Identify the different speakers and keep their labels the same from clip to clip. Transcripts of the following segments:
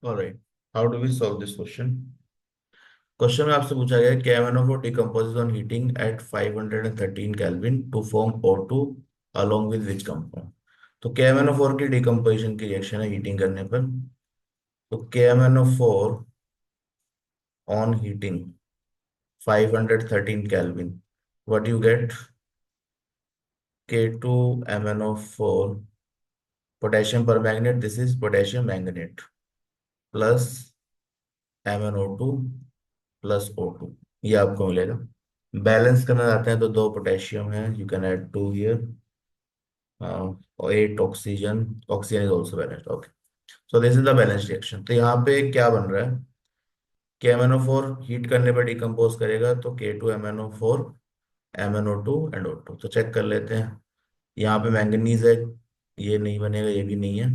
Speaker 1: Alright, how do we solve this question? Question में आपसे पूछा गया है KMnO4 decomposes on heating at 513 kelvin to form O2 along with which compound. तो KMnO4 की decomposition की रिएक्शन है हीटिंग करने पर। तो KMnO4 on heating 513 kelvin, what you get? K2MnO4 potassium permanganate, this is potassium manganate, plus MnO2 plus O2, ये आपको मिलेगा। बैलेंस करना चाहते हैं तो दो पोटेशियम है, you can add to here, और 8 oxygen, oxygen is also balanced. Okay, so this is the balance reaction. तो यहाँ पे क्या बन रहा है? KMnO4 हीट करने पर डिकम्पोज करेगा तो K2MnO4 MnO2 एंड O2। तो चेक कर लेते हैं। यहाँ पे मैंगनीज है, ये नहीं बनेगा, ये भी नहीं है।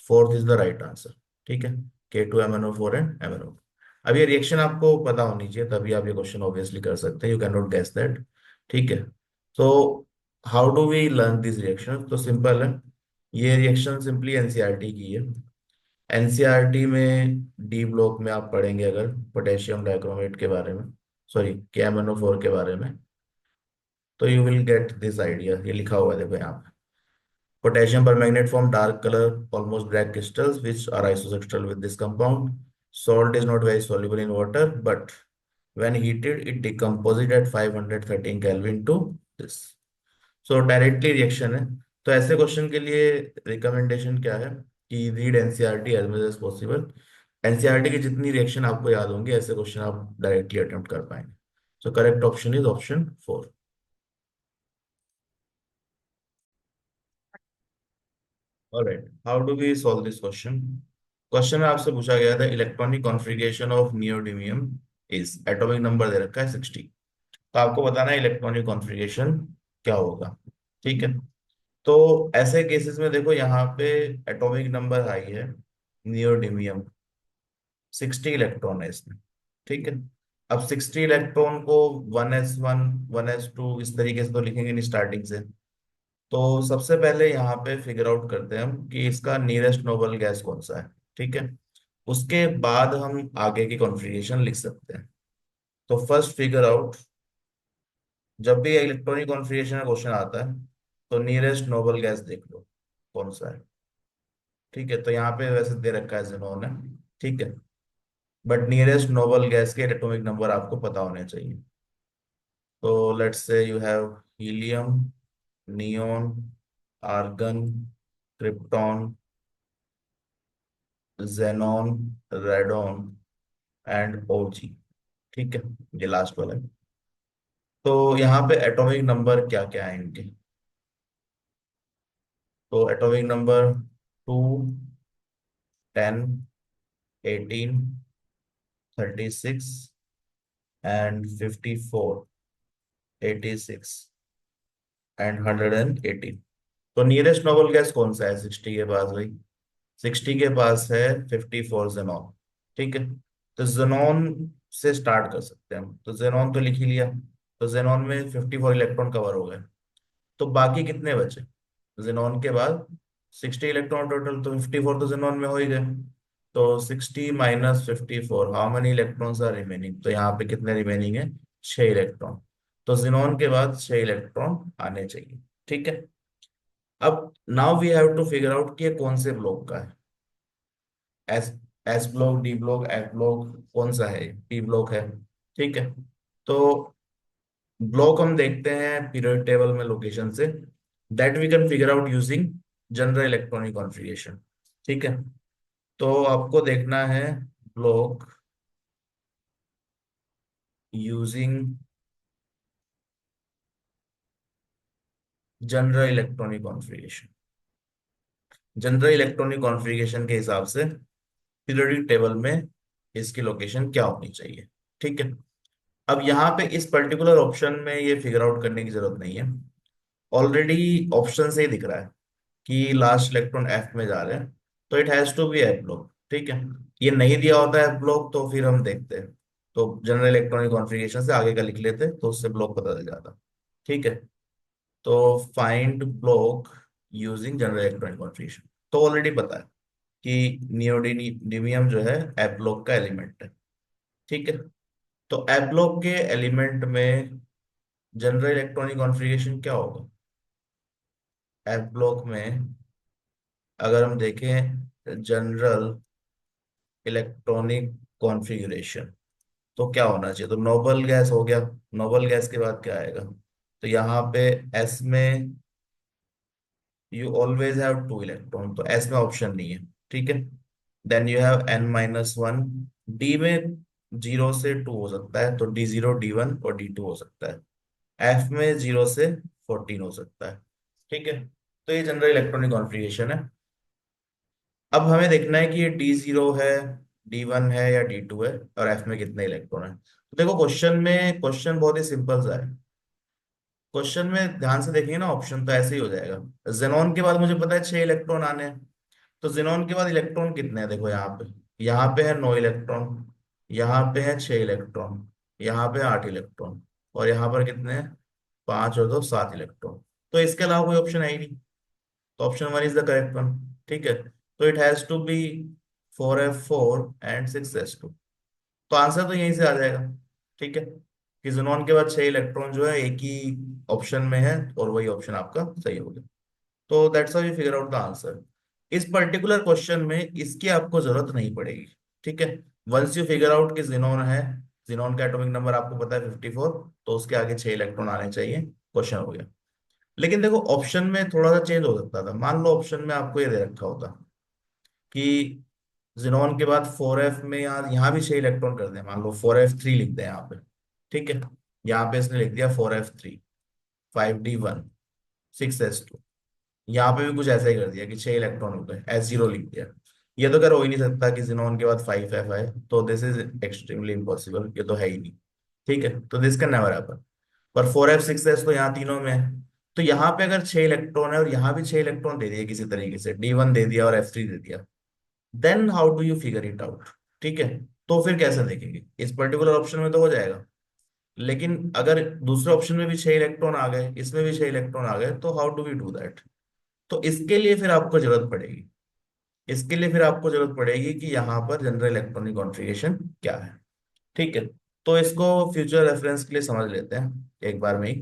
Speaker 1: Fourth is the right answer. ठीक है, K2MnO4 एंड MnO2। अब ये रिएक्शन आपको पता होनी चाहिए, तभी आप ये क्वेश्चन ऑब्वियसली कर सकते हैं। You can not guess that. ठीक है, तो how do we learn this reaction? तो सिंपल है, ये रिएक्शन सिंपली एनसीईआरटी की है। एनसीईआरटी में डी ब्लॉक में आप पढ़ेंगे अगर पोटेशियम डाइक्रोमेट के बारे में, सॉरी KMnO4 के बारे में, तो you will get this idea. ये लिखा हुआ है, देखो यहाँ पे। Potassium permanganate form dark color, almost black crystals, which are isosexual with this compound. Salt is not very soluble in water, but when heated, it decomposes at 513 Kelvin to this. So directly reaction है। तो ऐसे question के लिए recommendation क्या है कि read NCERT as much as possible. NCERT की जितनी रिएक्शन आपको याद होंगी, ऐसे क्वेश्चन आप डायरेक्टली अटेम्प्ट कर पाएंगे। So correct option is option 4। Alright, how do we solve this question? Question में आपसे पूछा गया था electronic configuration of neodymium is, atomic number दे रखा है 60। तो आपको बताना है इलेक्ट्रॉनिक कॉन्फ़िगरेशन क्या होगा। ठीक है, तो ऐसे केसेस में देखो यहाँ पे एटॉमिक नंबर हाई है, नियोडिमियम 60 इलेक्ट्रॉन है इसमें। ठीक है, अब 60 इलेक्ट्रॉन को 1s1 1s2 इस तरीके से तो लिखेंगे नहीं स्टार्टिंग से। तो सबसे पहले यहाँ पे फिगर आउट करते हैं हम कि इसका नियरेस्ट नोबल गैस कौन सा है। ठीक है, उसके बाद हम आगे की कॉन्फ़िगरेशन लिख सकते हैं। तो फर्स्ट फिगर आउट, जब भी इलेक्ट्रॉनिक कॉन्फ़िगरेशन का क्वेश्चन आता है तो नियरेस्ट नोबल गैस देख लो कौन सा है। ठीक है, तो यहाँ पे वैसे दे रखा है ज़ेनॉन है। ठीक है, बट नियरेस्ट नोबल गैस के एटॉमिक नंबर आपको पता होने चाहिए। तो let's say you have helium, neon, argon, krypton, xenon, radon and OG. ठीक है, ये लास्ट वाला है। तो यहाँ पे एटॉमिक नंबर क्या क्या है इनके? तो एटॉमिक नंबर 2, 10, 18, 36 एंड 54, 86 एंड 118। तो नियरेस्ट नोबल गैस कौन सा है 60 के पास भाई? 60 के पास है 54 जेनॉन। ठीक है, तो जेनॉन से स्टार्ट कर सकते हैं हम। तो जेनॉन तो लिख ही लिया, तो जेनॉन में 54 इलेक्ट्रॉन कवर हो गए। तो बाकी कितने बचे जेनॉन के बाद? 60 इलेक्ट्रॉन टोटल, तो 54 तो जेनॉन में हो ही गए। तो 60 minus 54, how many electrons are remaining? तो यहाँ पे कितने रिमेनिंग है? 6 इलेक्ट्रॉन। तो जेनॉन के बाद 6 इलेक्ट्रॉन आने चाहिए। ठीक है, अब now we have to figure out कि ये कौन से ब्लॉक का है। S S block, D block, F block, कौन सा है? पी ब्लॉक है। ठीक है, तो ब्लॉक हम देखते हैं पीरियड टेबल में लोकेशन से, that we can figure out using general electronic configuration. ठीक है, तो आपको देखना है block using general electronic configuration. General electronic configuration के हिसाब से पीरियोडिक टेबल में इसकी लोकेशन क्या होनी चाहिए। ठीक है, अब यहाँ पे इस पर्टिकुलर ऑप्शन में ये फिगर आउट करने की जरूरत नहीं है, ऑलरेडी ऑप्शन से ही दिख रहा है कि लास्ट इलेक्ट्रॉन एफ में जा रहे हैं, तो it has to be F block. ठीक है, ये नहीं दिया होता एफ ब्लॉक तो फिर हम देखते हैं, तो जनरल इलेक्ट्रॉनिक कॉन्फ़िगरेशन से आगे का लिख लेते तो उससे ब्लॉक पता चल जाता। ठीक है, तो find block using general electronic configuration तो ऑलरेडी पता है। कि नियोडिमियम जो है एप ब्लॉक का एलिमेंट है। ठीक है। तो एप ब्लॉक के एलिमेंट में जनरल इलेक्ट्रॉनिक कॉन्फ़िगरेशन क्या होगा? एप ब्लॉक में अगर हम देखें जनरल इलेक्ट्रॉनिक कॉन्फ़िगरेशन, तो क्या होना चाहिए? तो नोबल गैस हो गया। नोबल गैस के बाद क्या आएगा? तो यहाँ पे एस में you always have two electron, तो एस में ऑप्शन नहीं है। ठीक है। Then you have n-1। D में 0 से 2 हो सकता है, तो D0 D1 और D2 हो सकता है। एफ में 0 से 14 हो सकता है। ठीक है। तो ये जनरल इलेक्ट्रॉनिक कॉन्फ़िगरेशन है। अब हमें देखना है कि ये D0 है, D1 है या D2 है, और एफ में कितने इलेक्ट्रॉन है। तो देखो क्वेश्चन बहुत ही सिंपल सा है। क्वेश्चन में ध्यान से देखेंगे ना, ऑप्शन तो ऐसे ही हो जाएगा। जेनॉन के बाद मुझे पता है 6 इलेक्ट्रॉन आने हैं। तो जेनॉन के बाद इलेक्ट्रॉन कितने हैं? देखो यहाँ पे है 9 इलेक्ट्रॉन, यहाँ पे है 6 इलेक्ट्रॉन, यहाँ पे 8 इलेक्ट्रॉन, और यहाँ पर कितने हैं? 5 और 2 7 इलेक्ट्रॉन। तो इसके अलावा कोई ऑप्शन है ही नहीं। तो option one is the correct one. ठीक है। तो it has to be 4f4 and 6s2। तो आंसर तो यहीं से आ जाएगा। ठीक है, कि ज़ूनॉन के बाद 6 इलेक्ट्रॉन जो है एक ही ऑप्शन में है, और वही ऑप्शन आपका सही हो गया। तो that's how you figure out the answer. इस पर्टिकुलर क्वेश्चन में इसकी आपको जरूरत नहीं पड़ेगी। ठीक है। वंस यू फिगर आउट कि जिनोन है, जिनोन का एटॉमिक नंबर आपको पता है 54, तो उसके आगे 6 इलेक्ट्रॉन आने चाहिए, क्वेश्चन हो गया। लेकिन देखो ऑप्शन में थोड़ा सा चेंज हो सकता था। मान लो ऑप्शन में आपको ये दे रखा होता कि जिनोन के बाद 4f में यार यहाँ भी 6 इलेक्ट्रॉन कर दें, मान लो 4f3 लिख दें यहाँ पे। ठीक है। यहाँ पे इसने लिख दिया 4f3, 5d1, 6s2। यहाँ पे भी कुछ ऐसा ही कर दिया कि 6 इलेक्ट्रॉन हो गए, S0 लिख दिया। ये तो खैर हो ही नहीं सकता कि जिनोन के बाद 5f आए, तो दिस इज एक्सट्रीमली इम्पॉसिबल, ये तो है ही नहीं। ठीक है, तो दिस कैन नेवर हैपन। पर 4f 6s तो यहाँ तीनों में है। तो यहाँ पे अगर 6 इलेक्ट्रॉन है और यहाँ भी 6 इलेक्ट्रॉन दे दिए किसी तरीके से, D1 दे दिया और F3 दे दिया, then how do you figure it out? ठीक है। तो फिर कैसे देखेंगे? इस पर्टिकुलर ऑप्शन में तो हो जाएगा, लेकिन अगर दूसरे ऑप्शन में भी 6 इलेक्ट्रॉन आ गए, इसमें भी 6 इलेक्ट्रॉन आ गए, तो how do we do that? तो इसके लिए फिर आपको जरूरत पड़ेगी, कि यहाँ पर जनरल इलेक्ट्रॉनिक कॉन्फ़िगरेशन क्या है। ठीक है। तो इसको फ्यूचर रेफरेंस के लिए समझ लेते हैं एक बार में ही,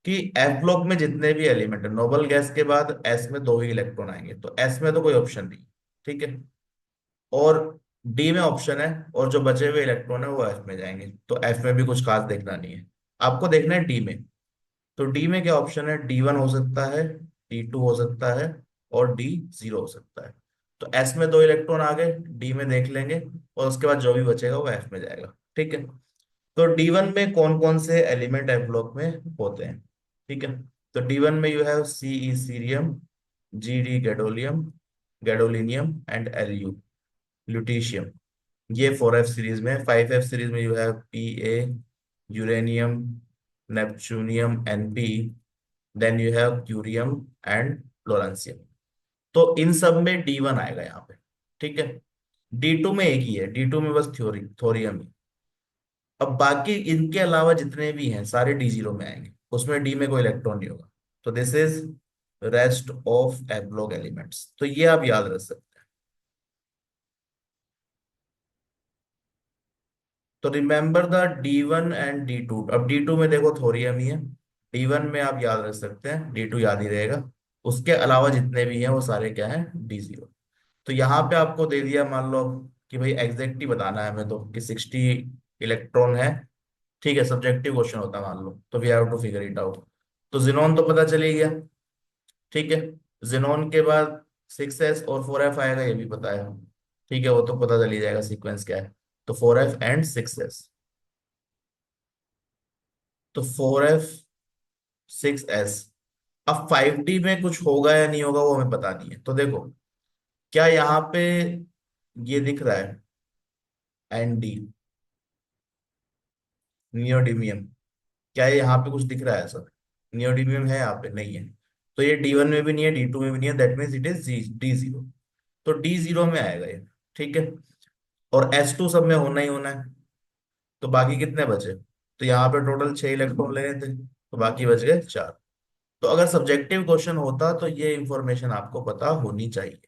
Speaker 1: कि एफ ब्लॉक में जितने भी एलिमेंट है, नोबल गैस के बाद एस में 2 ही इलेक्ट्रॉन आएंगे, तो एस में तो कोई ऑप्शन नहीं। ठीक है। और डी में ऑप्शन है, और जो बचे हुए इलेक्ट्रॉन है वो एफ में जाएंगे, तो एफ में भी कुछ खास देखना नहीं है। आपको देखना है डी में। तो डी में क्या ऑप्शन है? D1 हो सकता है, D2 हो सकता है, और D0 हो सकता है। तो एस में 2 इलेक्ट्रॉन आ गए, डी में देख लेंगे, और उसके बाद जो भी बचेगा वो एफ में जाएगा। ठीक है। तो D1 में कौन कौन से एलिमेंट एफ ब्लॉक में होते हैं? ठीक है। तो D1 में you have Ce cerium, Gd gadolium, gadolinium, and Lu lutetium. ये 4f सीरीज में। 5f सीरीज में you have Pa, uranium, neptunium Np, then you have curium and florencium. तो इन सब में D1 आएगा यहाँ पे। ठीक है। D2 में एक ही है, D2 में बस थोरियम ही। अब बाकी इनके अलावा जितने भी हैं सारे D0 में आएंगे, उसमें डी में कोई इलेक्ट्रॉन नहीं होगा। तो this is rest of a block elements, तो ये आप याद रख सकते हैं। तो remember the D1 and D2। अब D2 में देखो थोरियम ही है, D1 में आप याद रख सकते हैं, D2 याद ही रहेगा। उसके अलावा जितने भी हैं वो सारे क्या हैं? D0। तो यहाँ पे आपको दे दिया, मान लो कि भाई एग्जैक्ट ही बताना है हमें, तो कि 60 इलेक्ट्रॉन है। ठीक है, सब्जेक्टिव क्वेश्चन होता है मान लो, तो we have to figure it out. तो जिनोन तो पता चल ही गया। ठीक है। जिनोन के बाद 6s और 4f आएगा, ये भी पता है। ठीक है, वो तो पता चल ही जाएगा सीक्वेंस क्या है। तो 4f एंड 6s। तो 4f 6s। अब 5d में कुछ होगा या नहीं होगा वो हमें पता नहीं है। तो देखो, क्या यहाँ पे ये दिख रहा है? Nd, neodymium. क्या ये यहाँ पे कुछ दिख रहा है सर? नियोडिमियम है यहाँ पे? नहीं है। तो ये D1 में भी नहीं है, D2 में भी नहीं है, that means it is D0। तो D0 में आएगा ये। ठीक है। और S2 सब में होना ही होना है। तो बाकी कितने बचे? तो यहाँ पे टोटल 6 इलेक्ट्रॉन लेने थे, तो बाकी बच गए 4। तो अगर सब्जेक्टिव क्वेश्चन होता तो ये इंफॉर्मेशन आपको पता होनी चाहिए।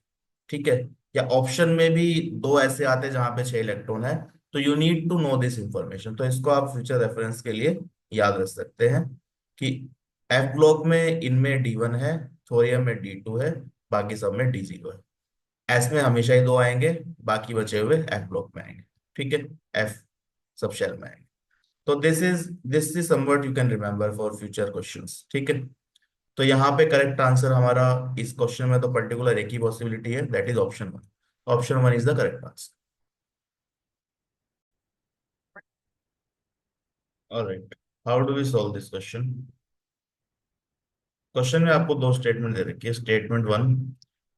Speaker 1: ठीक है। या ऑप्शन में भी दो ऐसे आते हैं जहां पे 6 इलेक्ट्रॉन है। तो you need to know this information, तो इसको आप फ्यूचर रेफरेंस के लिए याद रख सकते हैं कि एफ ब्लॉक में इनमें D1 है, थोरियम में D2 है, बाकी सब में D0 है। एस में हमेशा ही दो आएंगे, बाकी बचे हुए एफ ब्लॉक में आएंगे। ठीक है, एफ सब शेल में आएंगे। तो this is somewhat you can remember for future questions. ठीक है। तो यहाँ पे करेक्ट आंसर हमारा इस क्वेश्चन में तो पर्टिकुलर एक ही पॉसिबिलिटी है, that is option 1। Option 1 is the correct answer. Alright, how do we solve this question? Question में आपको दो स्टेटमेंट दे रखी है। Statement 1,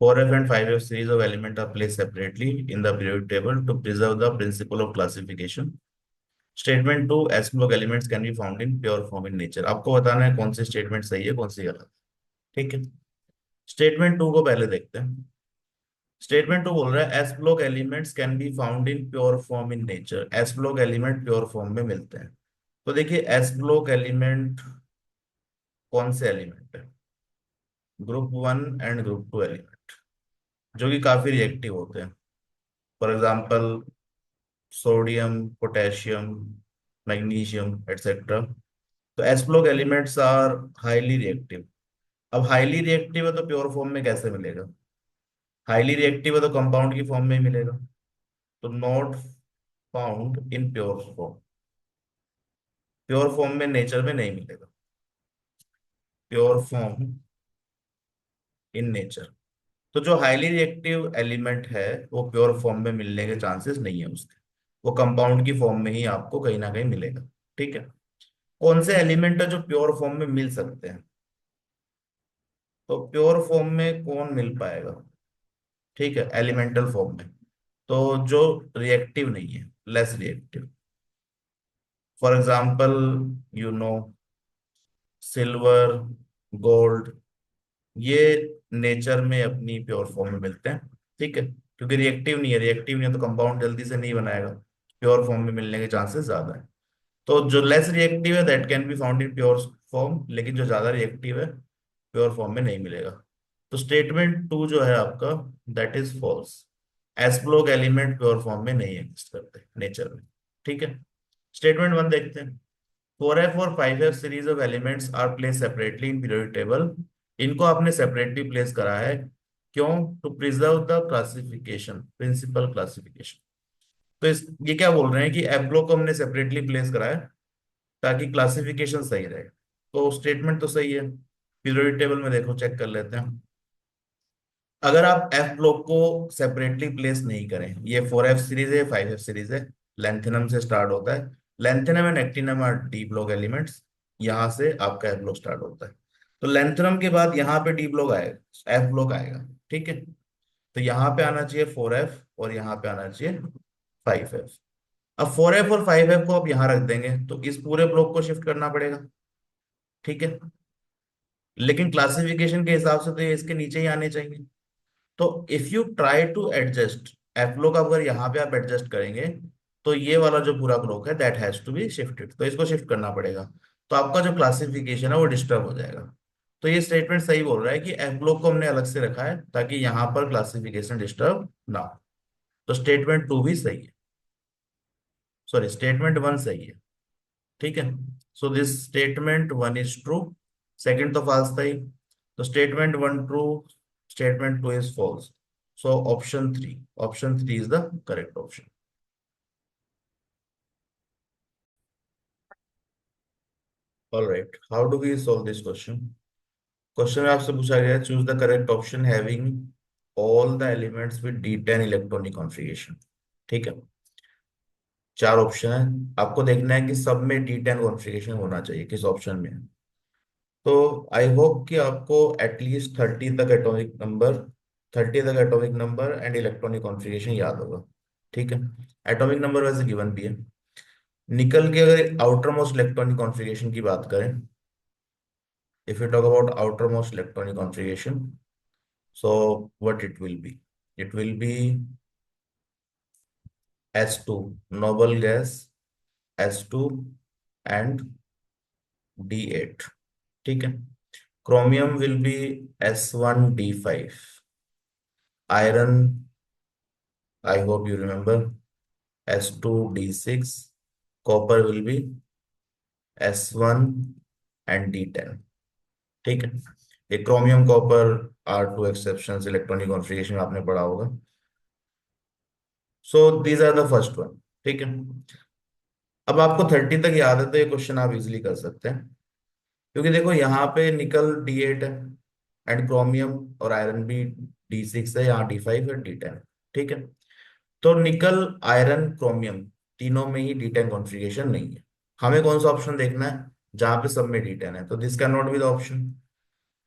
Speaker 1: 4f and 5f series of element are place separately in the periodic table to preserve the principle of classification. Statement 2, S block elements can be found in pure form in nature. आपको बताना है कौन सी statement सही है, कौन सी गलत। ठीक है। स्टेटमेंट 2 को पहले देखते हैं। स्टेटमेंट 2 बोल रहा है S block elements can be found in pure form in nature. S block element pure form में मिलते हैं। तो देखिए एस ब्लॉक एलिमेंट कौन से एलिमेंट है? ग्रुप 1 एंड ग्रुप 2 एलिमेंट, जो कि काफी रिएक्टिव होते हैं। For example sodium, potassium, magnesium etcetera. तो S block elements are highly reactive. अब हाईली रिएक्टिव है तो प्योर फॉर्म में कैसे मिलेगा? हाईली रिएक्टिव है तो कंपाउंड की फॉर्म में ही मिलेगा। तो not found in pure form. Pure form में नेचर में नहीं मिलेगा। Pure form in nature. तो जो हाईली रिएक्टिव एलिमेंट है वो प्योर फॉर्म में मिलने के चांसेस नहीं है उसके। वो कंपाउंड की फॉर्म में ही आपको कहीं ना कहीं मिलेगा। ठीक है। कौन से एलिमेंट है जो प्योर फॉर्म में मिल सकते हैं? तो प्योर फॉर्म में कौन मिल पाएगा? ठीक है, एलिमेंटल फॉर्म में। तो जो रिएक्टिव नहीं है, less reactive. For example you know silver, gold, ये नेचर में अपनी प्योर फॉर्म में मिलते हैं। ठीक है, क्योंकि रिएक्टिव नहीं है। रिएक्टिव नहीं है तो कंपाउंड जल्दी से नहीं बनाएगा। प्योर फॉर्म में मिलने के चांसेस ज्यादा है। तो जो लेस रिएक्टिव है that can be found in pure form, लेकिन जो ज्यादा रिएक्टिव है प्योर फॉर्म में नहीं मिलेगा। तो स्टेटमेंट 2 जो है आपका, that is false. S block element pure form में नहीं एग्जिस्ट करते नेचर में। ठीक है। स्टेटमेंट 1 देखते हैं। 4f और 5f series of elements are place separately in periodic table. इनको आपने सेपरेटली प्लेस करा है, क्यों? To preserve the classification, principle classification. तो ये क्या बोल रहे हैं कि एफ ब्लॉक को हमने सेपरेटली प्लेस करा है ताकि क्लासिफिकेशन सही रहे। तो स्टेटमेंट तो सही है। पीरियोडिक टेबल में देखो, चेक कर लेते हैं। अगर आप एफ ब्लॉक को सेपरेटली प्लेस नहीं करें, ये 4f सीरीज है, 5f सीरीज है, लेंथेनम से स्टार्ट होता है। Lanthanum and actinium are D block elements. यहां से आपका एफ ब्लॉक स्टार्ट होता है। तो लेंथेनम के बाद यहाँ पे डी ब्लॉक आएगा, एफ ब्लॉक आएगा। ठीक है। तो यहाँ पे आना चाहिए 4f और यहाँ पे आना चाहिए 5f। अब 4f और 5f को आप यहाँ रख देंगे तो इस पूरे ब्लॉक को शिफ्ट करना पड़ेगा। ठीक है। लेकिन क्लासिफिकेशन के हिसाब से तो ये इसके नीचे ही आने चाहिए। तो if you try to adjust F block, अगर यहाँ पे आप एडजस्ट करेंगे तो ये वाला जो पूरा ब्लॉक है that has to be shifted, तो इसको शिफ्ट करना पड़ेगा। तो आपका जो क्लासिफिकेशन है वो डिस्टर्ब हो जाएगा। तो ये स्टेटमेंट सही बोल रहा है कि एफ ब्लॉक को हमने अलग से रखा है ताकि यहाँ पर क्लासिफिकेशन डिस्टर्ब ना हो। तो स्टेटमेंट 2 भी सही है। सॉरी, स्टेटमेंट 1 सही है। ठीक है। So this statement 1 is true. Second तो फॉल्स था ही। तो statement 1 true, statement 2 is false. So option 3 is the correct option. Alright, how do we solve this question? Question में आपसे पूछा गया है choose the correct option having all the elements with D10 electronic configuration. ठीक है। 4 option है, आपको देखना है कि सब में D10 कॉन्फ़िगरेशन होना चाहिए, किस ऑप्शन में है। तो आई होप कि आपको एटलीस्ट 30 तक atomic number and electronic configuration याद होगा। ठीक है। एटॉमिक नंबर वैसे गिवन भी है। निकल के अगर आउटर मोस्ट इलेक्ट्रॉनिक कॉन्फ़िगरेशन की बात करें, if you talk about outer most electronic configuration, so what it will be S2 noble gas, S2 and D8। ठीक है। Chromium will be S1D5। Iron, I hope you remember, S2D6, copper will be S1 and D10। ठीक है, ये chromium copper R2 exceptions electronic configuration में आपने पढ़ा होगा। So these are the first one. ठीक है, अब आपको 30 तक याद है तो ये क्वेश्चन आप इजीली कर सकते हैं, क्योंकि देखो यहाँ पे निकल D8 है, एंड क्रोमियम और आयरन भी D6 है, यहाँ D5 है, D10। ठीक है, तो निकल, आयरन, क्रोमियम, तीनों में ही D10 कॉन्फ़िगरेशन नहीं है। हमें कौन सा ऑप्शन देखना है जहां पे सब में D10 है, तो this can not be the option.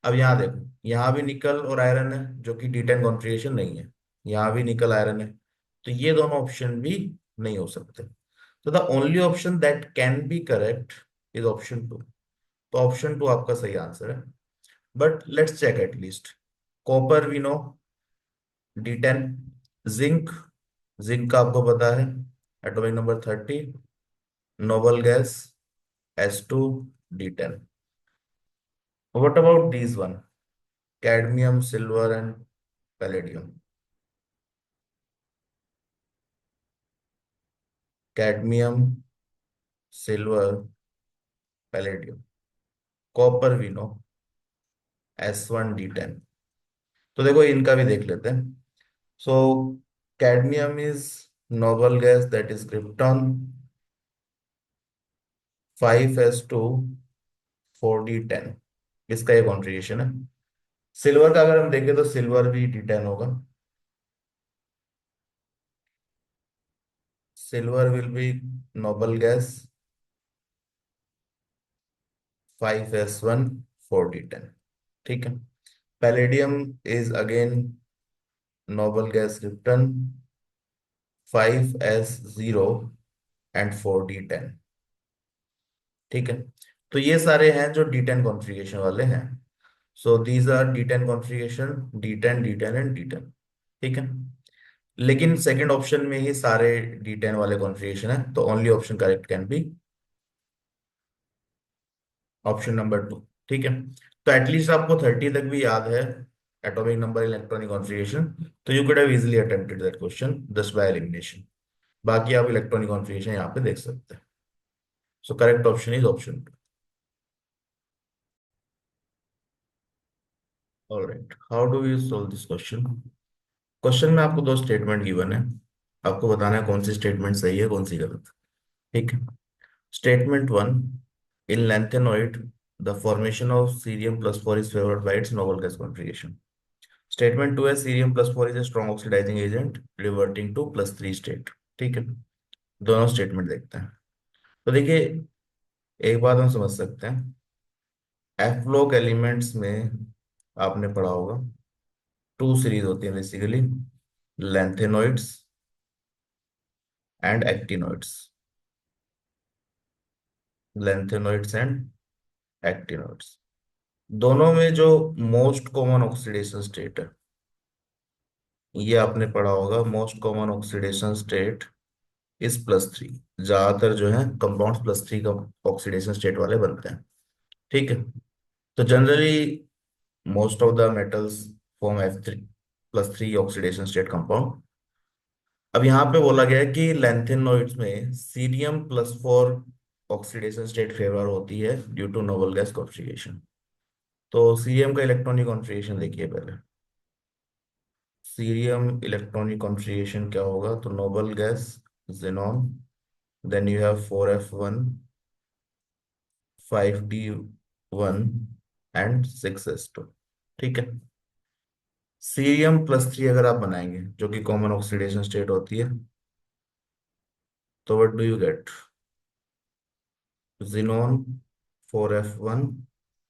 Speaker 1: अब यहाँ देखो, यहाँ भी निकल और आयरन है जो कि D10 कॉन्फ़िगरेशन नहीं है, यहाँ भी निकल आयरन है, तो ये दोनों ऑप्शन भी नहीं हो सकते। तो the only option that can be correct is option two. तो ऑप्शन टू आपका सही आंसर है, but let's check at least. Copper we know D10, zinc, zinc का आपको पता है atomic number 30, noble gas S2D10। What about these one, cadmium, silver and palladium. Cadmium, silver, palladium, copper we know S1D10। तो देखो इनका भी देख लेते हैं। So cadmium is noble gas, that is krypton, 5s2 4d10, इसका ये कॉन्ट्रीब्यूशन है। सिल्वर का अगर हम देखें तो सिल्वर भी D10 होगा, silver will be noble gas, 5s1 4d10। ठीक है, palladium is again noble gas krypton, 5s0 and 4d10। ठीक है, तो ये सारे हैं जो D10 कॉन्फ़िगरेशन वाले हैं। So these are D10 configuration, D10, D10 and D10। ठीक है, लेकिन सेकंड ऑप्शन में ही सारे D10 वाले कॉन्फ़िगरेशन है, तो only option correct can be option number two. ठीक है, तो एटलीस्ट आपको 30 तक भी याद है एटॉमिक नंबर, इलेक्ट्रॉनिक कॉन्फ़िगरेशन, तो you could have easily attempted that question just by elimination. बाकी आप इलेक्ट्रॉनिक कॉन्फ़िगरेशन यहाँ पे देख सकते हैं। So correct option is option two. Alright, how do you solve this question. Question में आपको दो स्टेटमेंट गिवन है, आपको बताना है कौन सी स्टेटमेंट सही है कौन सी गलत। ठीक है, statement one, in lanthanoid the formation of Cr+4 is favoured by its noble gas configuration. Statement two है Cr+4 is a strong oxidising agent reverting to +3 state. ठीक है, दोनों स्टेटमेंट देखते हैं। तो देखिए, एक बात हम समझ सकते हैं, एफ्लोक एलिमेंट्स में आपने पढ़ा होगा टू सीरीज होती है basically, lanthanoids and actinoids, lanthanoids and actinoids. दोनों में जो मोस्ट कॉमन ऑक्सीडेशन स्टेट है, ये आपने पढ़ा होगा, most common oxidation state is +3। ज्यादातर जो है कंपाउंड्स +3 का ऑक्सीडेशन स्टेट वाले बनते हैं। ठीक है, तो generally most of the metals form F3+3 oxidation state compound. अब यहाँ पे बोला गया है कि लैंथेनॉइड्स में Cr+4 ऑक्सीडेशन स्टेट फेवर होती है due to noble gas configuration. तो सीरियम का इलेक्ट्रॉनिक कॉन्फ़िगरेशन देखिए पहले। सीरियम इलेक्ट्रॉनिक कॉन्फ़िगरेशन क्या होगा, तो noble gas xenon, then you have 4f1, 5d1 and 6s2। ठीक है, Cr+3 अगर आप बनाएंगे जो कि कॉमन ऑक्सीडेशन स्टेट होती है, तो what do you gate, xenon, 4f1,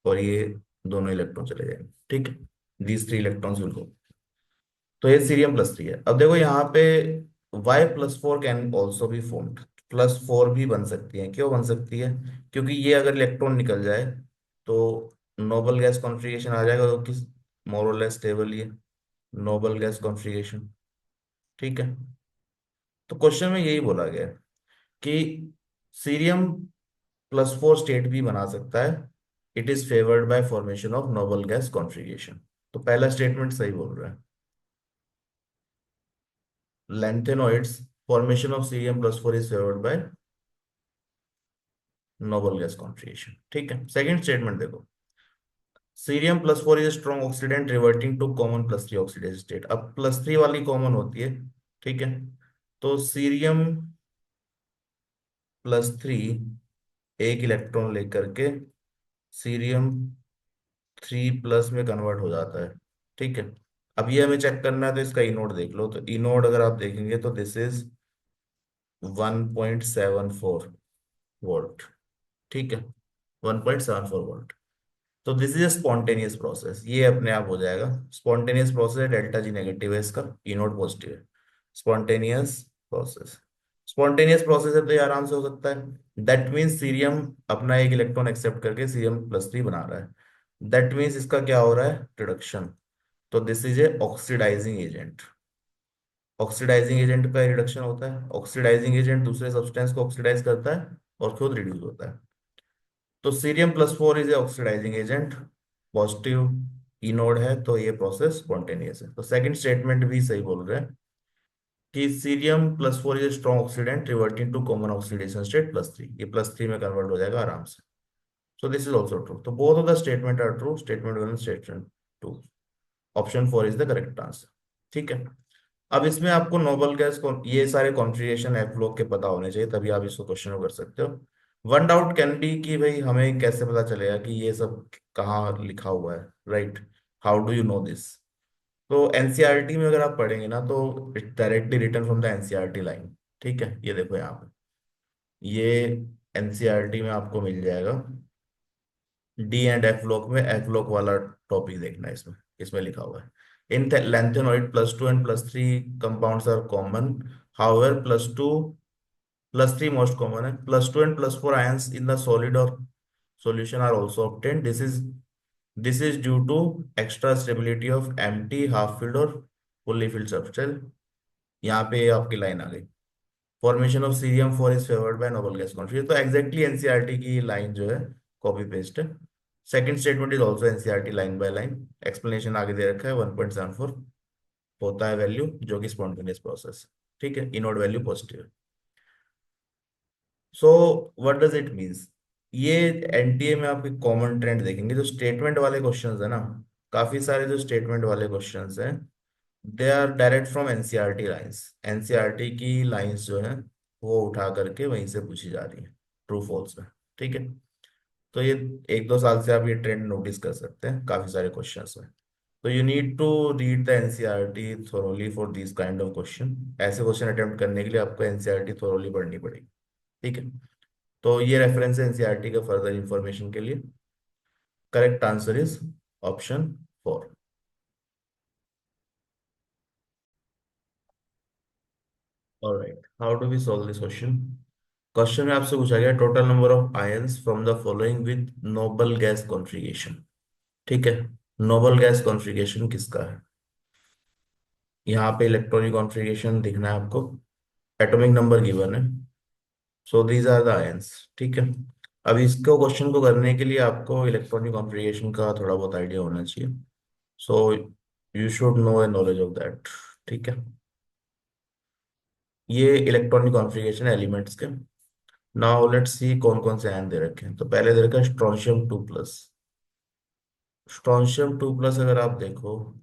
Speaker 1: और ये दोनों इलेक्ट्रॉन चले जाएंगे। ठीक है, दीज 3 इलेक्ट्रॉन्स विल गो। तो ये Cr+3 है। अब देखो यहाँ पे Y+4 can also be formed, +4 भी बन सकती है। क्यों बन सकती है, क्योंकि ये अगर इलेक्ट्रॉन निकल जाए तो नोबल गैस कॉन्फ़िगरेशन आ जाएगा, जो कि मोर और लेस स्टेबल ही है, नोबल गैस कॉन्फ़िगरेशन। ठीक है, तो क्वेश्चन में यही बोला गया है कि Cr+4 स्टेट भी बना सकता है, it is favoured bye formation of noble gas configuration. तो पहला स्टेटमेंट सही बोल रहा है। lanthanide formation of cerium plus 4 is favored by noble gas configuration। ठीक है, सेकंड स्टेटमेंट देखो, cerium plus 4 is strong oxidant reverting to common plus 3 oxidation state. अब प्लस 3 वाली कॉमन होती है, ठीक है, तो सीरियम प्लस 3 एक इलेक्ट्रॉन लेकर के सीरियम 3 प्लस में कन्वर्ट हो जाता है, ठीक है। अब ये हमें चेक करना है, तो इसका इनोड देख लो, तो इनोड अगर आप देखेंगे तो दिस इज 1.74 वोल्ट, ठीक है, 1.74 वोल्ट। तो this is A spontaneous process, ये अपने आप हो जाएगा। स्पॉन्टेनियस प्रोसेस है, डेल्टा जी नेगेटिव है इसका, इनोड पॉजिटिव है। स्पॉन्टेनियस प्रोसेस, स्पॉन्टेनियस प्रोसेस है तो ये आराम से हो सकता है। दैट मीन्स सीरियम अपना एक इलेक्ट्रॉन एक्सेप्ट करके सीरियम प्लस 3 बना रहा है। दैट मीन्स इसका क्या हो रहा है, रिडक्शन। तो this is a oxidizing agent. Oxidizing agent का रिडक्शन होता है, ऑक्सीडाइजिंग एजेंट दूसरे सब्सटेंस को ऑक्सीडाइज करता है और खुद रिड्यूस होता है। तो cerium plus 4 is a oxidizing agent, positive anode है, तो ये प्रोसेस स्पॉन्टेनियस है। तो सेकंड स्टेटमेंट भी सही बोल रहे हैं कि cerium plus 4 is a strong oxidant reverting to common oxidation state plus 3, ये प्लस 3 में कन्वर्ट हो जाएगा आराम से। So this is also true, तो both of the statement are true, statement 1 statement 2, option 4 is the correct answer. ठीक है, अब इसमें आपको नोबल गैस ये सारे कॉन्फ़िगरेशन एफ लोग के पता होने चाहिए, तभी आप इसको क्वेश्चन कर सकते हो। वन डाउट कैन बी कि भाई हमें कैसे पता चलेगा कि ये सब कहाँ लिखा हुआ है, right, how do you know this. तो एनसीईआरटी में अगर आप पढ़ेंगे ना, तो it directly return from the NCERT line. ठीक है, ये देखो यहाँ पे, ये एनसीईआरटी में आपको मिल जाएगा। डी एंड एफ ब्लॉक में एफ ब्लॉक वाला टॉपिक देखना है, इसमें इसमें लिखा हुआ है, in lanthanide plus 2 and plus 3 compounds are common, however plus 2 plus 3 most common है, plus 2 and plus 4 ions in the solid or solution are also obtained। This is due to extra stability of empty half filled और fully filled substance। यहाँ पे आपकी line आ गई, formation of cerium 4 is favoured by noble gas conference. तो exactly NCERT की line जो है कॉपी पेस्ट है। Second statement is also NCERT line by line, explanation आगे दे रखा है, 1.74 होता है वैल्यू जो कि स्पॉन्टेनियस प्रोसेस। ठीक है, inode value positive. So what does it means, ये एनटीए में आप एक कॉमन ट्रेंड देखेंगे, जो स्टेटमेंट वाले क्वेश्चंस है ना, काफी सारे जो स्टेटमेंट वाले क्वेश्चंस हैं, they are direct from NCERT lines. NCERT की लाइंस जो है वो उठा करके वहीं से पूछी जा रही है, ट्रू फॉल्स में। ठीक है, तो ये 1-2 साल से आप ये ट्रेंड नोटिस कर सकते हैं काफी सारे क्वेश्चंस में। तो you need to read the NCERT thoroughly for this kind of question. ऐसे क्वेश्चन अटेम्प्ट करने के लिए आपको एनसीईआरटी थोरोली पढ़नी पड़ेगी। ठीक है, तो ये रेफरेंस है एनसीईआरटी का फर्दर इंफॉर्मेशन के लिए। Correct answer is option 4। Alright, how do we solve this question. Question में आपसे पूछा गया total number of ions from the following with noble gas configuration. ठीक है, नोबल गैस कॉन्फ़िगरेशन किसका है, यहाँ पे इलेक्ट्रॉनिक कॉन्फ़िगरेशन दिखना है आपको, एटॉमिक नंबर गिवन है, so these are the ions. ठीक है, अब इसको क्वेश्चन को करने के लिए आपको इलेक्ट्रॉनिक कॉन्फ़िगरेशन का थोड़ा बहुत आइडिया होना चाहिए, so you should know A knowledge of that. ठीक है, ये इलेक्ट्रॉनिक कॉन्फ़िगरेशन एलिमेंट्स के। नाउ लेट्स सी कौन कौन से आयन दे रखे हैं। तो पहले दे रखा है स्ट्रोंशियम 2 प्लस। स्ट्रोंशियम 2 प्लस अगर आप देखो,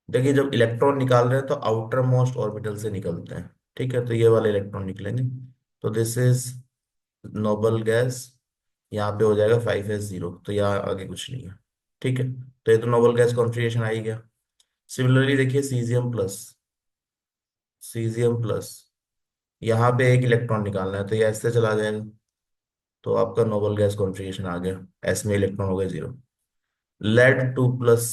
Speaker 1: देखिए जब इलेक्ट्रॉन निकाल रहे हैं तो आउटर मोस्ट ऑर्बिटल से निकलते हैं। ठीक है, तो ये वाले इलेक्ट्रॉन निकलेंगे, तो दिस इज नोबल गैस। यहाँ पे हो जाएगा 5s0, तो यहाँ आगे कुछ नहीं है। ठीक है, तो ये तो नोबल गैस कॉन्फ़िगरेशन आ ही गया। सिमिलरली देखिए सीजियम प्लस, यहाँ पे एक इलेक्ट्रॉन निकालना है, तो ये ऐसे चला जाएगा, तो आपका नोबल गैस कॉन्फ़िगरेशन आ गया, एस में इलेक्ट्रॉन हो गए 0। लेड 2 प्लस,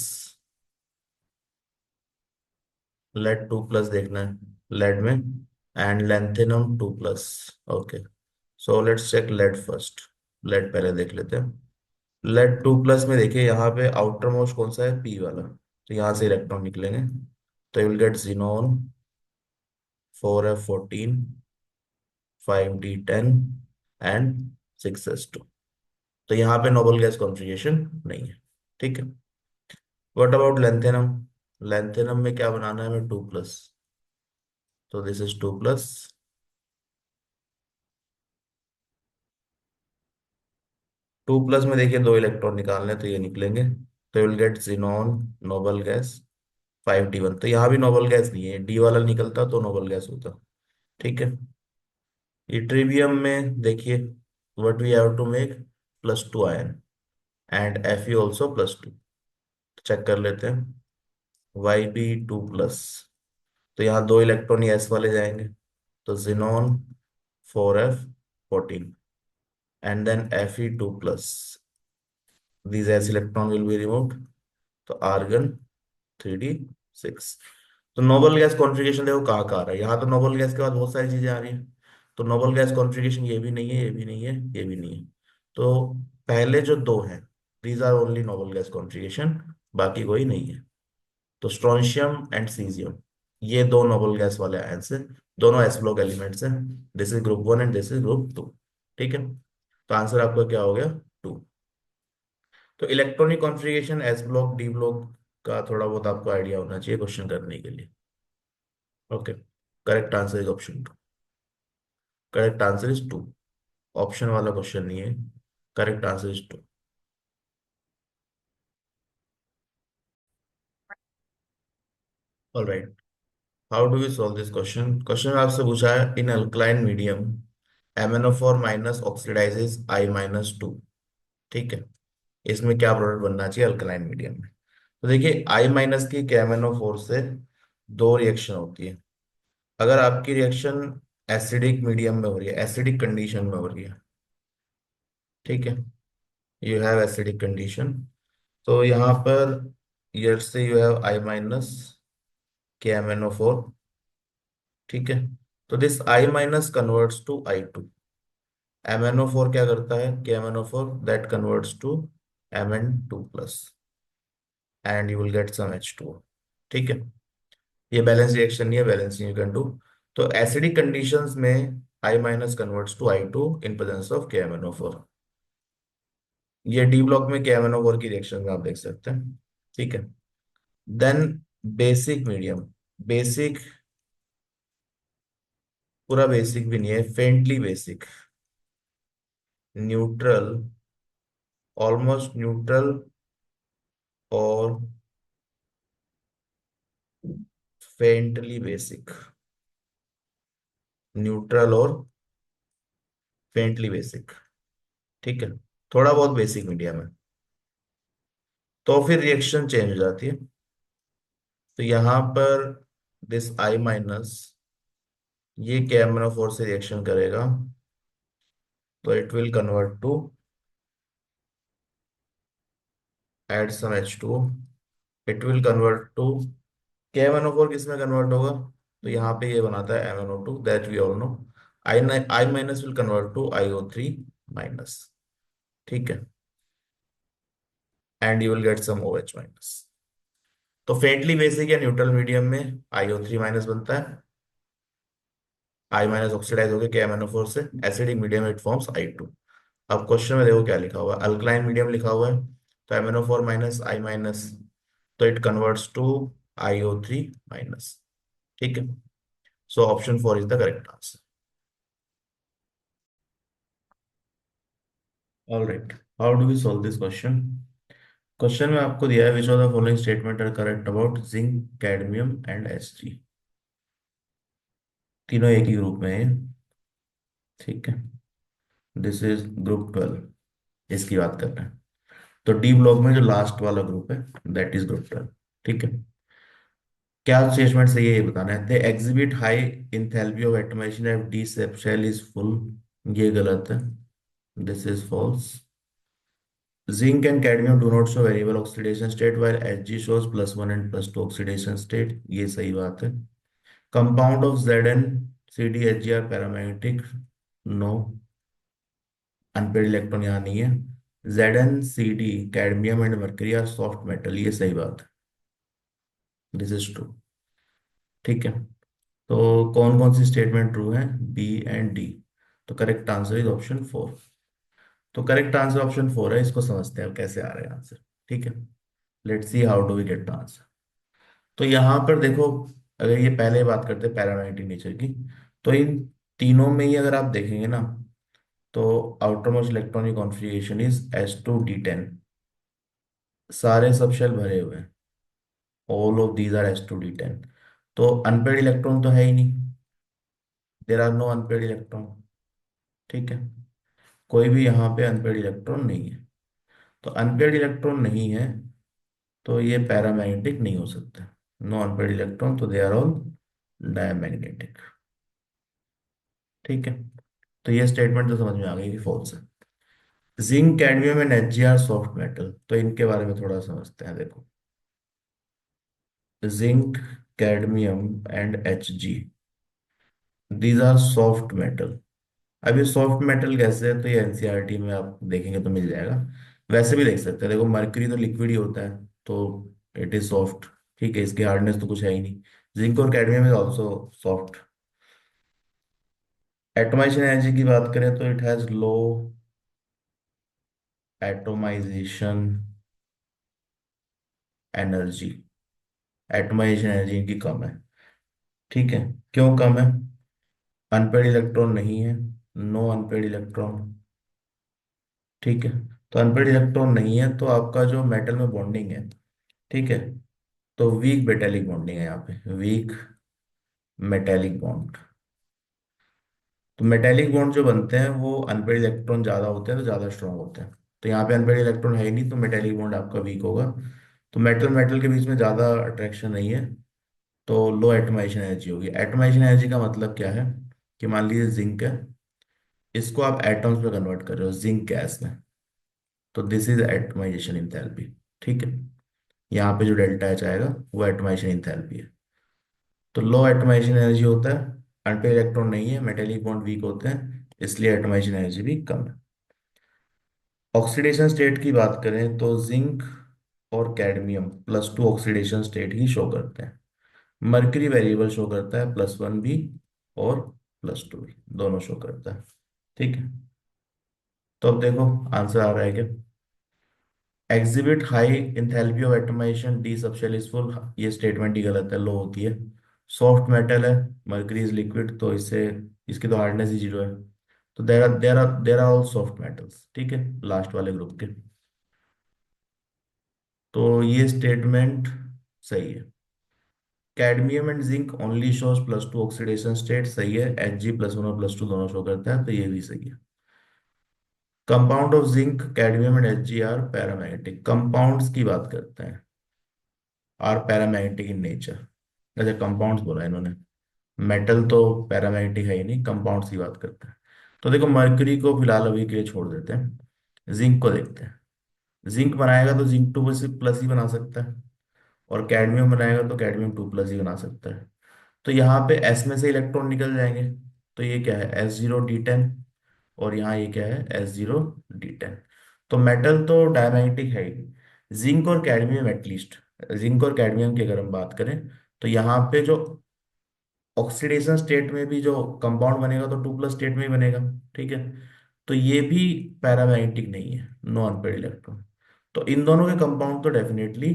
Speaker 1: लेड 2 प्लस देखना है, लेड में, and lanthanum 2 plus. Okay, so let's check lead first, lead पहले देख लेते हैं। लेड 2 प्लस में देखिए यहाँ पे आउटर मोस्ट कौन सा है, पी वाला, तो यहाँ से इलेक्ट्रॉन निकलेंगे, तो you will gate xenon 4f14, 5d10 and 6s2। तो यहाँ पे नोबल गैस कॉन्फ़िगरेशन नहीं है। ठीक है, व्हाट अबाउट lanthanum, lanthanum में क्या बनाना है हमें, 2 प्लस, तो दिस इज 2 प्लस, 2 प्लस में देखिए दो इलेक्ट्रॉन निकालने हैं, तो ये निकलेंगे, तो will get xenon noble gas 5d1। तो यहाँ भी नोबल गैस नहीं है, डी वाला निकलता तो नोबल गैस होता। ठीक है। इट्रीबियम में देखिए, what we have to make, +2 ion and Fe also +2। Check कर लेते हैं, Yb2 प्लस, तो यहाँ दो इलेक्ट्रॉन एस वाले जाएंगे, तो xenon 4f14 and then Fe2 plus, these s electron will be removed, तो आर्गन 3d6। तो नोबल गैस कॉन्फ़िगरेशन देखो कहाँ कहाँ आ रहा है, यहाँ तो नोबल गैस के बाद बहुत सारी चीजें आ रही हैं। तो नोबल गैस कॉन्फ़िगरेशन ये भी नहीं है, ये भी नहीं है, ये भी नहीं है। तो पहले जो दो हैं, these are only noble gas configuration, बाकी कोई नहीं है। तो स्ट्रोंशियम एंड सीजियम, ये दो नोबल गैस वाले आयंस हैं, दोनों एस ब्लॉक एलिमेंट्स हैं। This is group 1 and this is group 2। ठीक है। तो आंसर आपका क्या हो गया, 2। तो electronic configuration S block D block का थोड़ा बहुत आपको आइडिया होना चाहिए क्वेश्चन करने के लिए। Okay. Correct answer is option 2। Correct answer is 2। Option वाला क्वेश्चन नहीं है, correct answer is 2। Alright, how do we solve this question. Question आपसे पूछा है, in alkaline medium MnO4 minus oxidizes I-2। ठीक है। इसमें क्या प्रोडक्ट बनना चाहिए अल्कलाइन मीडियम में। तो देखिए, I- की KMnO4 से दो रिएक्शन होती है। अगर आपकी रिएक्शन एसिडिक मीडियम में हो रही है, एसिडिक कंडीशन में हो रही है, ठीक है, यू हैव एसिडिक कंडीशन, तो यहाँ पर यर से यू हैव I- KMnO4। ठीक है। तो this I- converts to I2। MnO4 क्या करता है, KMnO4 that converts to Mn2 plus, and you will get some H2O। ठीक है। ये बैलेंस रिएक्शन नहीं है, बैलेंस यू कैन डू। तो एसिडिक कंडीशंस में I- converts to I2 in presence of KMnO4। ये डी ब्लॉक में KMnO4 की रिएक्शन में आप देख सकते हैं। ठीक है। देन बेसिक मीडियम, बेसिक, पूरा बेसिक भी नहीं है, faintly basic, neutral, almost neutral, और फेंटली बेसिक, न्यूट्रल और फेंटली बेसिक। ठीक है। थोड़ा बहुत बेसिक मीडियम है, तो फिर रिएक्शन चेंज हो जाती है। तो यहां पर दिस I- ये KMnO4 से रिएक्शन करेगा, तो it will convert to add some H2O। It will convert to, KMnO4 किस में कन्वर्ट होगा, तो यहाँ पे ये बनाता है MnO2 that we all know. I- will convert to IO3 minus. ठीक है। And you will get some OH-। तो फेंटली बेसिक या न्यूट्रल मीडियम में IO3 माइनस बनता है, I- ऑक्सीडाइज होकर KMnO4 से, एसिडिक मीडियम में इट फॉर्म्स I2। अब क्वेश्चन में देखो क्या लिखा हुआ है, अल्कलाइन मीडियम लिखा हुआ है, तो MnO4 माइनस I-, तो it converts to IO3 minus. ठीक है। So option 4 is the correct answer. Alright, how do we solve this question. Question में आपको दिया है, which of the following statement are correct about zinc, cadmium and Hg। तीनों एक ही group में है। ठीक है। दिस इज ग्रुप 12, इसकी बात कर रहे हैं। तो डी ब्लॉक में जो लास्ट वाला ग्रुप है, दैट इज ग्रुप 12। ठीक है। क्या स्टेटमेंट सही है ये बताना है, they exhibit high enthalpy of atomization if d shell is full. ये गलत है, this is false. Zinc and cadmium do not show variable oxidation state while Hg shows +1 and +2 oxidation state, ये सही बात है। Compound of Zn CdHg are paramagnetic, no, unpaired electron यहाँ नहीं है। Zn Cd cadmium and mercury are soft metal, ये सही बात है, दिस इज ट्रू। ठीक है। तो कौन कौन सी स्टेटमेंट ट्रू है, बी एंड डी। तो करेक्ट आंसर इज ऑप्शन 4। तो करेक्ट आंसर ऑप्शन 4 है, इसको समझते हैं अब कैसे आ रहे हैं आंसर। ठीक है। Let's see how do we get the answer. तो यहाँ पर देखो, अगर ये पहले बात करते हैं पैरामैग्नेटिक नेचर की, तो इन तीनों में ही अगर आप देखेंगे ना, तो outer most electronic configuration is S2 D10। सारे सब शेल भरे हुए हैं, all of these are S2 D10। तो अनपेड इलेक्ट्रॉन तो है ही नहीं, there are no unpaired electron. ठीक है, कोई भी यहाँ पे अनपेड इलेक्ट्रॉन नहीं है। तो अनपेड इलेक्ट्रॉन नहीं है, तो ये पैरामैग्नेटिक नहीं हो सकता। नो अनपेड इलेक्ट्रॉन, तो दे आर ऑल डायमैग्नेटिक। ठीक है, तो ये स्टेटमेंट तो समझ में आ गई कि फॉल्स है। Zinc, cadmium and Hg are soft metal, तो इनके बारे में थोड़ा समझते हैं। देखो, zinc, cadmium and Hg, these are soft metal. अब ये सॉफ्ट मेटल कैसे है, तो ये एनसीईआरटी में आप देखेंगे तो मिल जाएगा। वैसे भी देख सकते हैं, देखो मरकरी तो लिक्विड ही होता है, तो इट इज सॉफ्ट। ठीक है, इसकी हार्डनेस तो कुछ है ही नहीं। जिंक और cadmium is also soft. Atomization energy की बात करें तो it has low atomization energy. Atomization energy इनकी कम है। ठीक है, क्यों कम है? अनपेड इलेक्ट्रॉन नहीं है, नो अनपेड इलेक्ट्रॉन। ठीक है, तो अनपेड इलेक्ट्रॉन नहीं है, तो आपका जो मेटल में बॉन्डिंग है, ठीक है, तो वीक मेटेलिक बॉन्डिंग है यहाँ पे, वीक मेटेलिक बॉन्ड। तो मेटेलिक बॉन्ड जो बनते हैं वो अनपेड इलेक्ट्रॉन ज्यादा होते हैं तो ज्यादा स्ट्रांग होते हैं। तो यहाँ पे अनपेड इलेक्ट्रॉन है ही नहीं, तो मेटेलिक बॉन्ड आपका वीक होगा। तो मेटल मेटल के बीच में ज्यादा अट्रैक्शन नहीं है, तो लो एटमाइजेशन एनर्जी होगी। एटमाइजेशन एनर्जी का मतलब क्या है, कि मान लीजिए जिंक है, इसको आप एटम्स में कन्वर्ट कर रहे हो जिंक गैस में, तो दिस इज एटमाइजेशन इंथैल्पी। ठीक है, यहाँ पे जो डेल्टा एच आएगा वो एटमाइजेशन इंथैल्पी है। तो लो एटमाइजेशन एनर्जी होता है, अनपेड इलेक्ट्रॉन नहीं है, मेटेलिक बॉन्ड वीक होते हैं, इसलिए एटमाइजेशन एनर्जी भी कम है। ऑक्सीडेशन स्टेट की बात करें तो जिंक और कैडमियम +2 ऑक्सीडेशन स्टेट ही शो करते हैं। मर्क्यूरी वेरिएबल शो करता है +1 भी और +2 भी, दोनों शो करता है। ठीक है, तो अब देखो आंसर आ रहा है क्या? Exhibit high enthalpy of atomization, d subshell is full, ये स्टेटमेंट ही गलत है, लो होती है। सॉफ्ट मेटल है, मर्करी इज लिक्विड, तो इससे इसकी तो हार्डनेस ही 0 है। तो there are all soft metals. ठीक है, लास्ट वाले ग्रुप के। तो ये स्टेटमेंट सही है। Cadmium and zinc only shows +2 oxidation state, सही है। Hg +1 और +2 दोनों शो करता है, तो ये भी सही है। Compound of zinc, cadmium and Hg are paramagnetic. Compounds की बात करते हैं, आर पैरामैग्नेटिक इन नेचर। अच्छा, कंपाउंड्स बोला इन्होंने, मेटल तो पैरामैग्नेटिक है ही नहीं, कंपाउंड्स की बात करते हैं। तो देखो मर्क्यूरी को फिलहाल अभी के लिए छोड़ देते हैं, जिंक को देखते हैं। जिंक बनाएगा तो जिंक 2 प्लस ही बना सकता है, और कैडमियम बनाएगा तो कैडमियम 2 प्लस ही बना सकता है। तो यहाँ पे एस में से इलेक्ट्रॉन निकल जाएंगे, तो ये क्या है, S0 D10, और यहाँ ये क्या है, S0 D10। तो मेटल तो डायमैग्नेटिक है ही, जिंक और कैडमियम एटलीस्ट। जिंक और कैडमियम की अगर हम बात करें, तो यहाँ पे जो ऑक्सीडेशन स्टेट में भी जो कंपाउंड बनेगा तो 2 प्लस स्टेट में ही बनेगा। ठीक है, तो ये भी पैरामैग्नेटिक नहीं है, नो अनपेड इलेक्ट्रॉन। तो इन दोनों के कंपाउंड तो डेफिनेटली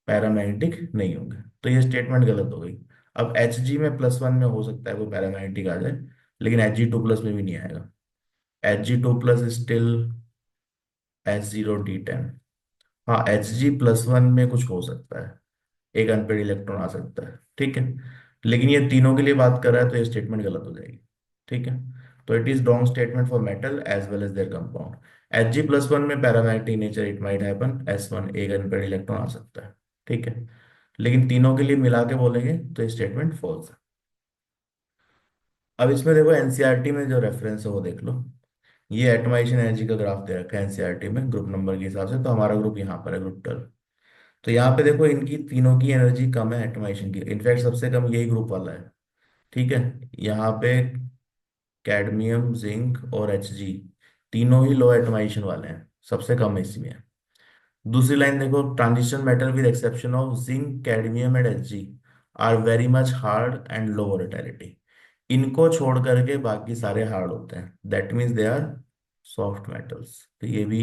Speaker 1: पैरामैग्नेटिक नहीं होंगे, तो ये स्टेटमेंट गलत हो गई। अब Hg में +1 में हो सकता है कोई पैरामैग्नेटिक आ जाए, लेकिन Hg 2 प्लस में भी नहीं आएगा। Hg 2 plus still S0 D10। हाँ, Hg +1 में कुछ हो सकता है, एक अनपेड इलेक्ट्रॉन आ सकता है। ठीक है, लेकिन ये तीनों के लिए बात कर रहा है, तो ये स्टेटमेंट गलत हो जाएगी। ठीक है, तो it is wrong statement for metal as well as their compound. Hg +1 में paramagnetic nature it might happen, S1 एक अनपेड इलेक्ट्रॉन आ सकता है। ठीक है, लेकिन तीनों के लिए मिला के बोलेंगे तो ये स्टेटमेंट फॉल्स है। अब इसमें देखो एनसीईआरटी में जो रेफरेंस है वो देख लो। ये एटमाइजेशन एनर्जी का ग्राफ दे रखा है एनसीईआरटी में ग्रुप नंबर के हिसाब से, तो हमारा ग्रुप यहाँ पर है, ग्रुप 12। तो यहाँ पे देखो इनकी तीनों की एनर्जी कम है एटमाइजेशन की, इनफैक्ट सबसे कम यही ग्रुप वाला है। ठीक है, यहाँ पे कैडमियम, जिंक और Hg तीनों ही लो एटमाइजेशन वाले हैं, सबसे कम इसी में है। दूसरी लाइन देखो, transition metal with exception of zinc, cadmium and Hg are very much hard and low volatility. इनको छोड़ करके बाकी सारे हार्ड होते हैं, that means they are soft metals. तो ये भी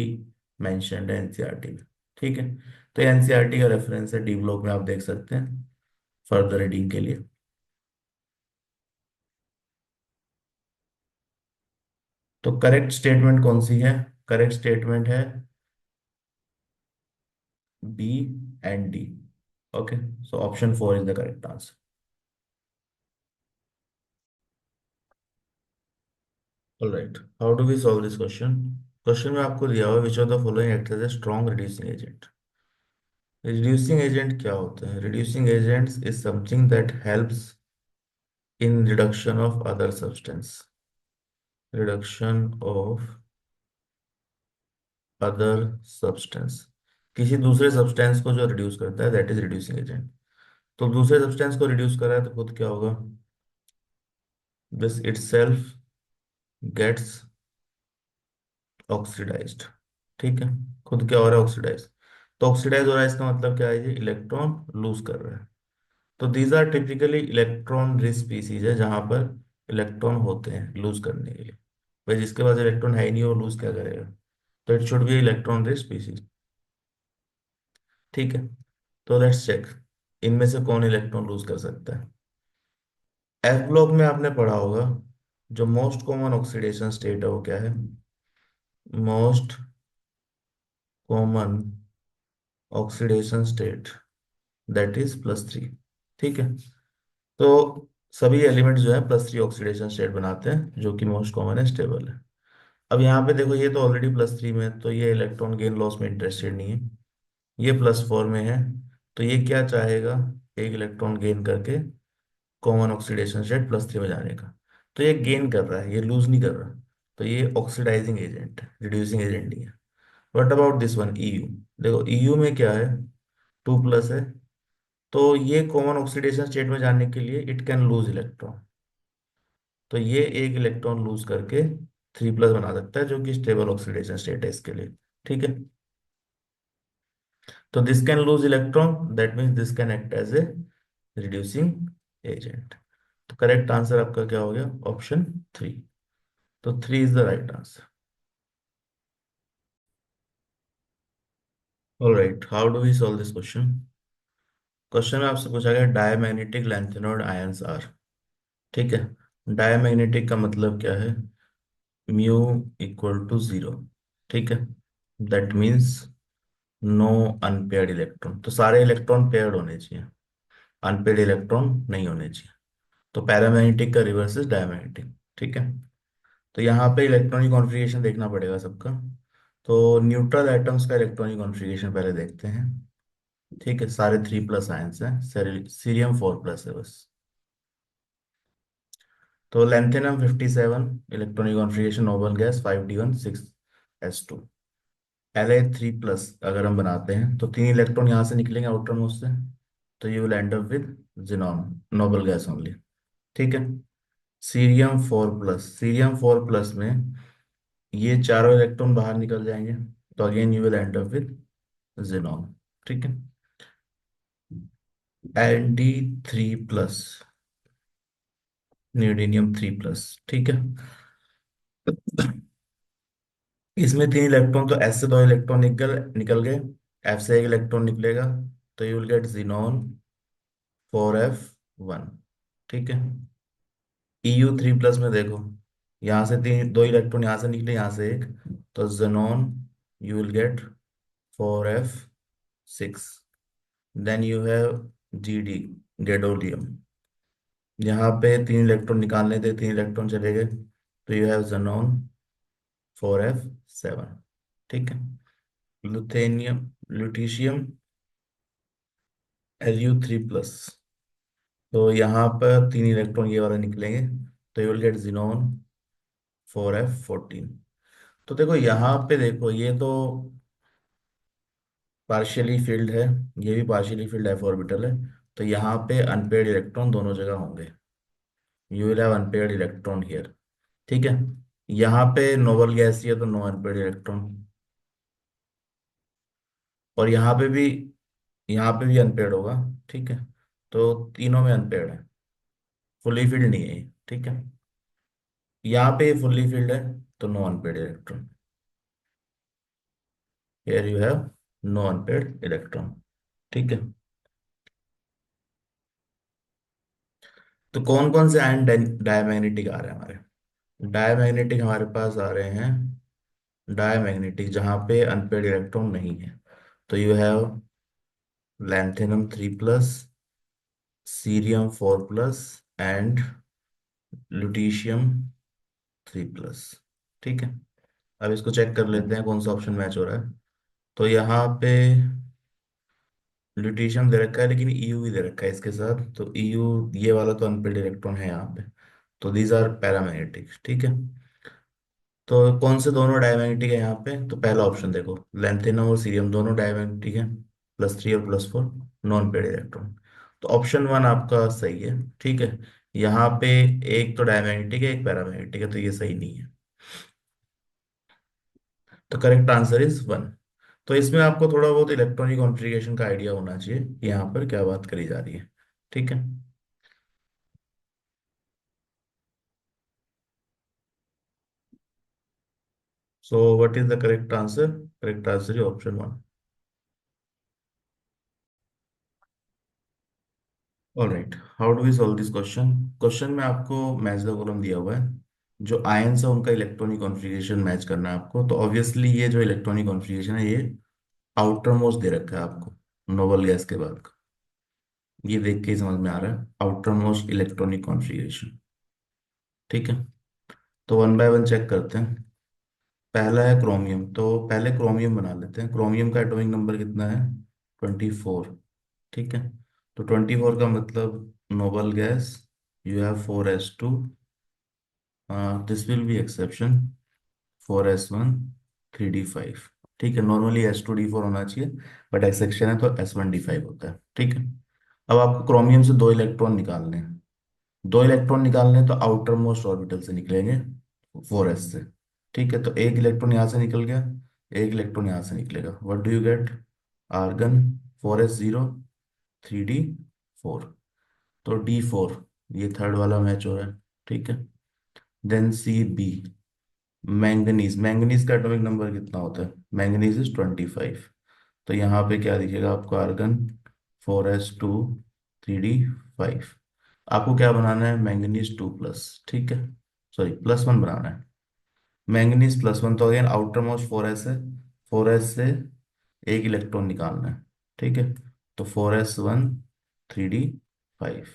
Speaker 1: मेंशन्ड है एनसीईआरटी में। ठीक है, तो एनसीईआरटी का रेफरेंस है, डी ब्लॉक में आप देख सकते हैं। फर्दर रीडिंग के लिए। तो करेक्ट स्टेटमेंट कौन सी है? करेक्ट स्टेटमेंट है B and D. Okay, so option 4 is the correct answer. Alright, how do we solve this question? Question में आपको दिया हुआ which of the following act as a strong reducing agent. Reducing agent क्या होता है? Reducing agents is something that helps in reduction of other substance. Reduction of other substance, किसी दूसरे substance को जो रिड्यूस करता है, दैट इज रिड्यूसिंग एजेंट। तो दूसरे सब्सटेंस को रिड्यूस कर रहा है तो खुद क्या होगा? This itself gets oxidized. ठीक है, खुद क्या हो रहा है? ऑक्सीडाइज। तो ऑक्सीडाइज हो रहा है इसका मतलब क्या है? ये इलेक्ट्रॉन लूज कर रहा है। तो these are typically electron rich species है, जहां पर इलेक्ट्रॉन होते हैं लूज करने के लिए। भाई जिसके पास इलेक्ट्रॉन है ही नहीं वो लूज क्या करेगा? तो it should be electron rich species. ठीक है, तो लेट्स चेक इनमें से कौन इलेक्ट्रॉन लूज कर सकता है। एफ ब्लॉक में आपने पढ़ा होगा जो मोस्ट कॉमन ऑक्सीडेशन स्टेट है वो क्या है? Most common oxidation state that is +3। ठीक है, तो सभी एलिमेंट जो है +3 ऑक्सीडेशन स्टेट बनाते हैं, जो कि मोस्ट कॉमन है, स्टेबल है। अब यहाँ पे देखो ये तो ऑलरेडी +3 में है, तो ये इलेक्ट्रॉन गेन लॉस में इंटरेस्टेड नहीं है। ये +4 में है, तो ये क्या चाहेगा? एक इलेक्ट्रॉन गेन करके कॉमन ऑक्सीडेशन स्टेट +3 में जाने का। तो ये गेन कर रहा है, ये लूज नहीं कर रहा। तो ये ऑक्सीडाइजिंग एजेंट है, रिड्यूसिंग एजेंट नहीं है। What about this one EU? देखो EU में क्या है? 2+ है। तो ये कॉमन ऑक्सीडेशन स्टेट में जाने के लिए इट कैन लूज इलेक्ट्रॉन। तो ये एक इलेक्ट्रॉन लूज करके 3+ बना सकता है, जो कि स्टेबल ऑक्सीडेशन स्टेट है इसके लिए। ठीक है, तो this can lose electron, that means this can act as a reducing agent. तो करेक्ट आंसर आपका क्या हो गया? ऑप्शन 3। तो 3 is the right answer. Alright, how do we solve this question? Question में आपसे पूछा गया डायमैग्नेटिक लैंथेनॉइड आयंस आर। ठीक है, डायमैग्नेटिक का मतलब क्या है? Mu equal to 0। ठीक है, that means no unpaired electron. तो सारे इलेक्ट्रॉन पेयर्ड होने चाहिए, अनपेयर्ड इलेक्ट्रॉन नहीं होने चाहिए। तो पैरामैग्नेटिक का रिवर्स इज डायमैग्नेटिक। ठीक है, तो यहाँ पे इलेक्ट्रॉनिक कॉन्फ़िगरेशन देखना पड़ेगा सबका। तो न्यूट्रल एटम्स का इलेक्ट्रॉनिक कॉन्फ़िगरेशन पहले देखते हैं। ठीक है, सारे 3+ आयंस हैं, सीरियम 4+ है बस। तो lanthanum 57, electronic configuration noble gas 5d1 6s2। La3+ अगर हम बनाते हैं तो 3 इलेक्ट्रॉन यहाँ से निकलेंगे आउटर मोस्ट से, तो you will and up with xenon, noble gas only. ठीक है, सीरियम 4+ में ये चारों इलेक्ट्रॉन बाहर निकल जाएंगे, तो again you will and up with xenon. ठीक है, Nd3+, न्यूडीनियम 3+। ठीक है, इसमें 3 इलेक्ट्रॉन, तो एस से 2 इलेक्ट्रॉन निकल निकल गए, एफ से एक इलेक्ट्रॉन निकलेगा, तो you will gate xenon 4f1। ठीक है, EU3+ में देखो, यहाँ से 2 इलेक्ट्रॉन यहाँ से निकले, यहाँ से एक, तो xenon you will get 4f6। Then you have Gd, gadolinium. यहाँ पे 3 इलेक्ट्रॉन निकालने थे, 3 इलेक्ट्रॉन चले गए, तो यू हैव ज़ेनॉन 4f7। ठीक है, लुथेनियम ल्यूटीशियम Lu3+, तो यहाँ पर 3 इलेक्ट्रॉन ये वाले निकलेंगे, तो you will gate xenon 4f14। तो देखो यहाँ पे देखो, ये तो पार्शियली फील्ड है, ये भी पार्शियली फील्ड एफ ऑर्बिटल है, तो यहाँ पे अनपेयर्ड इलेक्ट्रॉन दोनों जगह होंगे। You will have unpaired electron here. ठीक है, यहाँ पे नोबल गैस है तो नो अनपेयर्ड इलेक्ट्रॉन, और यहाँ पे भी अनपेयर्ड होगा। ठीक है, तो तीनों में अनपेयर्ड है, फुली फील्ड नहीं है ये। ठीक है, यहाँ पे फुल्ली फील्ड है, तो no unpaired electron. Here you have no unpaired electron. ठीक है, तो कौन कौन से आयन डायमैग्नेटिक आ रहे हैं हमारे? डायमैग्नेटिक हमारे पास आ रहे हैं, डायमैग्नेटिक जहां पे अनपेड इलेक्ट्रॉन नहीं है। तो you have lanthanum 3+, cerium 4+, and lutetium 3+। ठीक है, अब इसको चेक कर लेते हैं कौन सा ऑप्शन मैच हो रहा है। तो यहाँ पे ल्यूटीशियम दे रखा है, लेकिन ईयू भी दे रखा है इसके साथ। तो ईयू, ये वाला तो अनपेड इलेक्ट्रॉन है यहाँ पे। तो दीज आर पैरामैग्नेटिक। ठीक है, तो कौन से दोनों डायमैग्नेटिक है यहाँ पे? तो पहला ऑप्शन देखो, लैंथेनम और सीरियम दोनों डायमैग्नेटिक है, +3 और +4 नॉन पेड इलेक्ट्रॉन। तो ऑप्शन वन आपका सही है। ठीक है, यहाँ पे एक तो डायमैग्नेटिक है, एक पैरामैग्नेटिक है, तो ये सही नहीं है। तो करेक्ट आंसर इज वन। तो इसमें आपको थोड़ा बहुत इलेक्ट्रॉनिक कॉन्फ़िगरेशन का आइडिया होना चाहिए कि यहाँ पर क्या बात करी जा रही है। ठीक है, so what is the correct answer? Correct answer is option one. Alright, how do we solve this question? Question में आपको मैच द कॉलम दिया हुआ है। जो आयंस है उनका इलेक्ट्रॉनिक कॉन्फ़िगरेशन मैच करना है आपको। तो ऑब्वियसली ये जो इलेक्ट्रॉनिक कॉन्फ़िगरेशन है, ये आउटर मोस्ट दे रखा है आपको नोबल गैस के बाद का। ये देख के ही समझ में आ रहा है, आउटर मोस्ट इलेक्ट्रॉनिक कॉन्फ़िगरेशन। ठीक है, तो वन बाय वन चेक करते हैं। पहला है क्रोमियम, तो पहले क्रोमियम बना लेते हैं। क्रोमियम का एटॉमिक नंबर कितना है? 24। ठीक है, तो 24 का मतलब noble gas, you have 4s2। This will be exception, 4s1 3d5। ठीक है, नॉर्मली s2d4 होना चाहिए, बट एक्सेप्शन है तो s1d5 होता है। ठीक है, अब आपको क्रोमियम से दो इलेक्ट्रॉन निकालने हैं। दो इलेक्ट्रॉन निकालने हैं तो आउटर मोस्ट ऑर्बिटल से निकलेंगे, 4s से। ठीक है, तो एक इलेक्ट्रॉन यहाँ से निकल गया, एक इलेक्ट्रॉन यहाँ से निकलेगा। What do you get? Argon 4s0 3d4। तो d4, ये थर्ड वाला मैच हो रहा है। ठीक है, then C, B, manganese. Manganese का एटॉमिक नंबर कितना होता है? Manganese is 25। तो यहाँ पे क्या दिखेगा आपको? Argon 4s2 3d5। आपको क्या बनाना है? मैंगनीज 2+। ठीक है, सॉरी +1 बनाना है। मैंगनीज +1, तो अगेन आउटर मोस्ट 4s है, 4s से एक इलेक्ट्रॉन निकालना है। ठीक है, तो 4s1 3d5।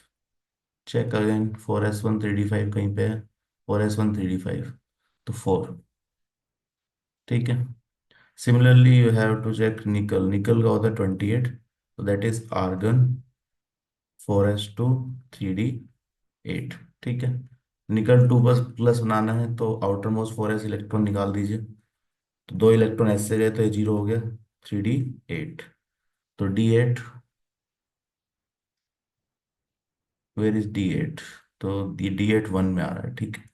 Speaker 1: Check again, 4s1 3d5 कहीं पे है? 4s1 3d5, तो 4। ठीक है, similarly you have to check nickel. Nickel का होता है 28, तो that is argon 4s2 3d8। ठीक है, निकल 2+ बनाना है तो आउटर मोस्ट 4s इलेक्ट्रॉन निकाल दीजिए। तो दो इलेक्ट्रॉन ऐसे गए तो ये 0 हो गया, 3d8। तो d8, वेयर इज d8? तो d8 1 में आ रहा है। ठीक है,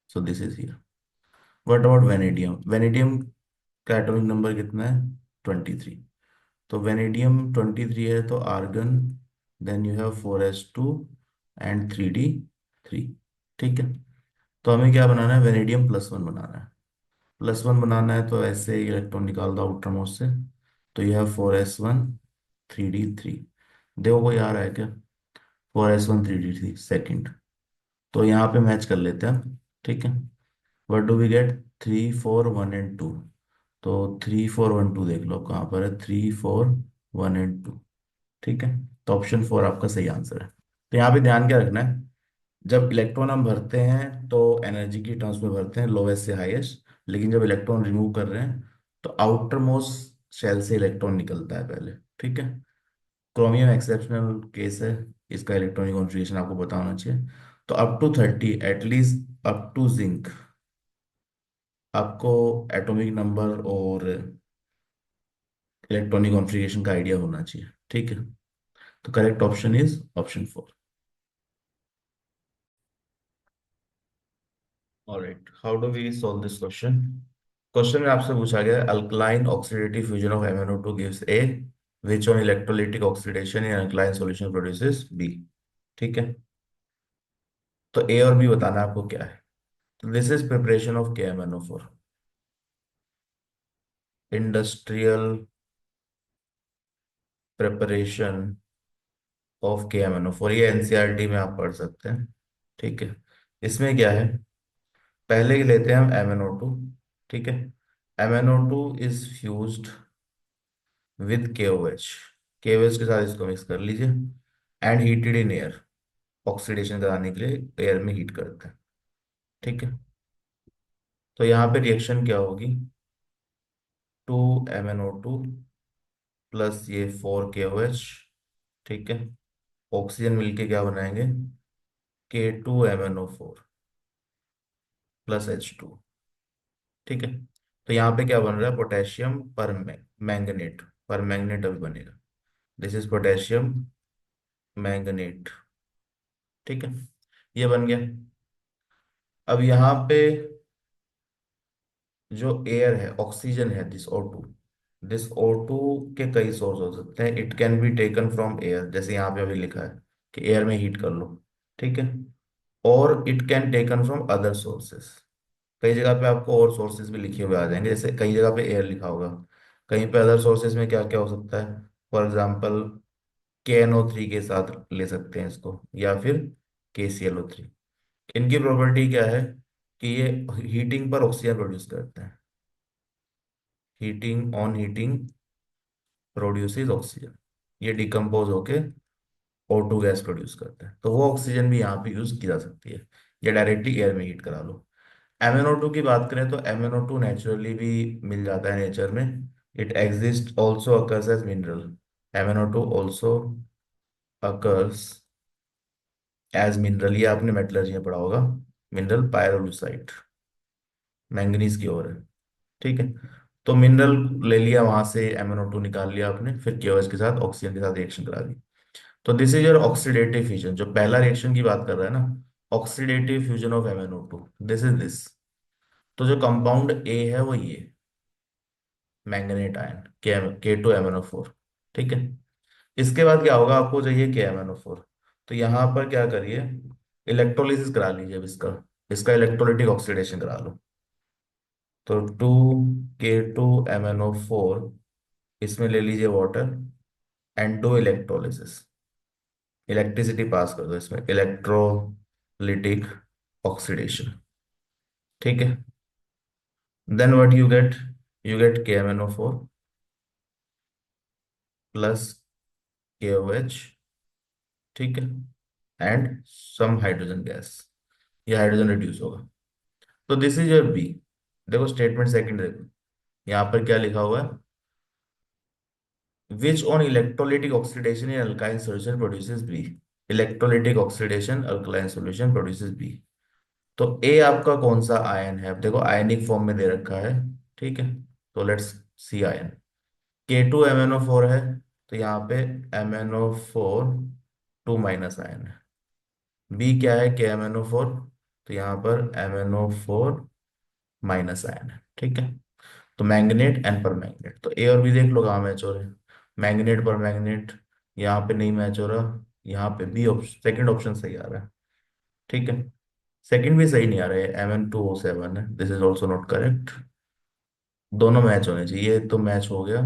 Speaker 1: so this is here. What about vanadium? Vanadium का एटॉमिक नंबर कितना है? 23। तो वेनेडियम 23 है, तो argon, then you have 4s2 and 3d3। ठीक है, तो हमें क्या बनाना है? वेनेडियम +1 बनाना है। +1 बनाना है तो ऐसे इलेक्ट्रॉन निकाल दो आउटर मोस्ट से। तो यू हैव 4s1 3d3। देखो कोई आ रहा है क्या? 4s1 3d3 second. तो यहाँ पे मैच कर लेते हैं हम। ठीक है, what do we get? 3 4 1 and 2। तो 3 4 1 2 देख लो कहाँ पर है, 3 4 1 एंड 2। ठीक है, तो ऑप्शन 4 आपका सही आंसर है। तो यहाँ पे ध्यान क्या रखना है, जब इलेक्ट्रॉन हम भरते हैं तो एनर्जी की टर्म्स में भरते हैं, लोवेस्ट से हाईएस्ट। लेकिन जब इलेक्ट्रॉन रिमूव कर रहे हैं तो आउटर मोस्ट शेल से इलेक्ट्रॉन निकलता है पहले। ठीक है, क्रोमियम एक्सेप्शनल केस है, इसका इलेक्ट्रॉनिक कॉन्फ़िगरेशन आपको पता होना चाहिए। तो up to 30 at least, up to zinc, आपको एटॉमिक नंबर और इलेक्ट्रॉनिक कॉन्फ़िगरेशन का आइडिया होना चाहिए। ठीक है, तो correct option is option 4। Alright, how do we solve this question? Question में आपसे पूछा गया है, alkaline oxidative fusion of MnO2 gives A, which on electrolytic oxidation in alkaline solution produces B। ठीक है, तो A और B बताना है आपको क्या है। तो this is preparation of KMnO4, industrial preparation of KMnO4, ये एनसीईआरटी में आप पढ़ सकते हैं। ठीक है। इसमें क्या है, पहले ही लेते हैं हम MnO2। ठीक है। MnO2 is fused with KOH। KOH के साथ इसको मिक्स कर लीजिए, and heated in air, oxidation कराने के लिए एयर में हीट करते हैं। ठीक है। तो यहाँ पे रिएक्शन क्या होगी, 2MnO2 प्लस ये 4KOH। ठीक है। ऑक्सीजन मिलके क्या बनाएंगे, K2MnO4 प्लस H2। ठीक है। तो यहाँ पे क्या बन रहा है, पोटेशियम पर मैंगनेट, पर मैंगनेट अभी बनेगा। This is potassium manganate. ठीक है। ये बन गया। अब यहाँ पे जो एयर है, ऑक्सीजन है, दिस O2 के कई सोर्स हो सकते हैं। It can be taken from air, जैसे यहाँ पे अभी लिखा है कि एयर में हीट कर लो। ठीक है। और it can taken from other sources. कई जगह पे आपको और सोर्सेज भी लिखे हुए आ जाएंगे, जैसे कई जगह पे एयर लिखा होगा, कहीं पे अदर सोर्सेज में क्या क्या हो सकता है। फॉर एग्जाम्पल KNO3 के साथ ले सकते हैं इसको, या फिर KClO3। इनकी प्रॉपर्टी क्या है कि ये हीटिंग पर ऑक्सीजन प्रोड्यूस करते हैं। Heating, on heating produces oxygen. ये डिकम्पोज होके O2 गैस प्रोड्यूस करते हैं, तो वो ऑक्सीजन भी यहाँ पे यूज की जा सकती है, या डायरेक्टली एयर में हीट करा लो। MnO2 की बात करें तो MnO2 नेचुरली भी मिल जाता है नेचर में। It exist also occurs as mineral. MnO2 also occurs as mineral, ये आपने मेटलर्जी में पढ़ा होगा। मिनरल पायरोलुसाइट, मैंगनीज की ओर है। ठीक है। तो मिनरल ले लिया वहां से, MnO2 निकाल लिया आपने, फिर KOH के साथ ऑक्सीजन के साथ रिएक्शन करा दी। तो this is your oxidative fusion, जो पहला रिएक्शन की बात कर रहा है ना, oxidative fusion of MnO2, this is this. तो जो कंपाउंड ए है वो ये, मैंगनेट आयन, K2MnO4। ठीक है। इसके बाद क्या होगा, आपको चाहिए KMnO4। तो यहाँ पर क्या करिए, इलेक्ट्रोलिसिस करा लीजिए अब इसका, इसका इलेक्ट्रोलिटिक ऑक्सीडेशन करा लो। तो 2K2MnO4, इसमें ले लीजिए water, and do electrolysis. Electricity pass कर दो इसमें, इलेक्ट्रोलिटिक ऑक्सीडेशन। ठीक है। Then what you get KMnO4 plus KOH। ठीक है। एंड सम हाइड्रोजन गैस, ये हाइड्रोजन रिड्यूस होगा। तो दिस इज योर बी। देखो स्टेटमेंट सेकंड देखो, यहाँ पर क्या लिखा हुआ है, which on electrolytic oxidation in अल्काइन solution produces B. Electrolytic oxidation alkaline solution produces B. तो ए आपका कौन सा आयन है, अब देखो आयनिक फॉर्म में दे रखा है। ठीक है। तो लेट्स सी आयन, K2MnO4 है, तो यहाँ पे MnO4 2 आयन है। बी क्या है, KMnO4, तो यहाँ पर MnO4 आयन है। ठीक है। तो मैंगनेट एंड पर मैंगनेट, तो ए और बी देख लो कहाँ मैच हो रहे हैं। मैंगनेट पर मैंगनेट यहाँ पे नहीं मैच हो रहा, यहाँ पे बी ऑप्शन, सेकंड ऑप्शन सही आ रहा है। ठीक है। सेकंड भी सही नहीं आ रहा है, Mn2O7 है, this is also not correct. दोनों मैच होने चाहिए, ये तो मैच हो गया।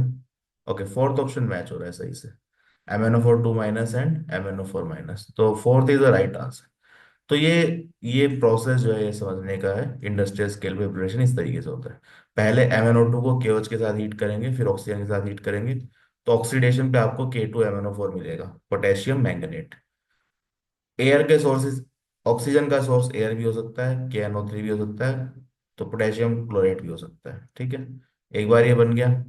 Speaker 1: ओके, फोर्थ ऑप्शन मैच हो रहा है सही से, MnO4 2 एंड MnO4 तो fourth is the right answer. तो ये प्रोसेस जो है ये समझने का है, इंडस्ट्रियल स्केल पे प्रिपरेशन इस तरीके से होता है। पहले MnO2 को KOH के साथ हीट करेंगे, फिर ऑक्सीजन के साथ हीट करेंगे, तो ऑक्सीडेशन पे आपको K2MnO4 मिलेगा, पोटेशियम मैंगनेट। एयर के सोर्सेज, ऑक्सीजन का सोर्स एयर भी हो सकता है, KNO3 भी हो सकता है, तो पोटेशियम क्लोराइड भी हो सकता है। ठीक है। एक बार ये बन गया,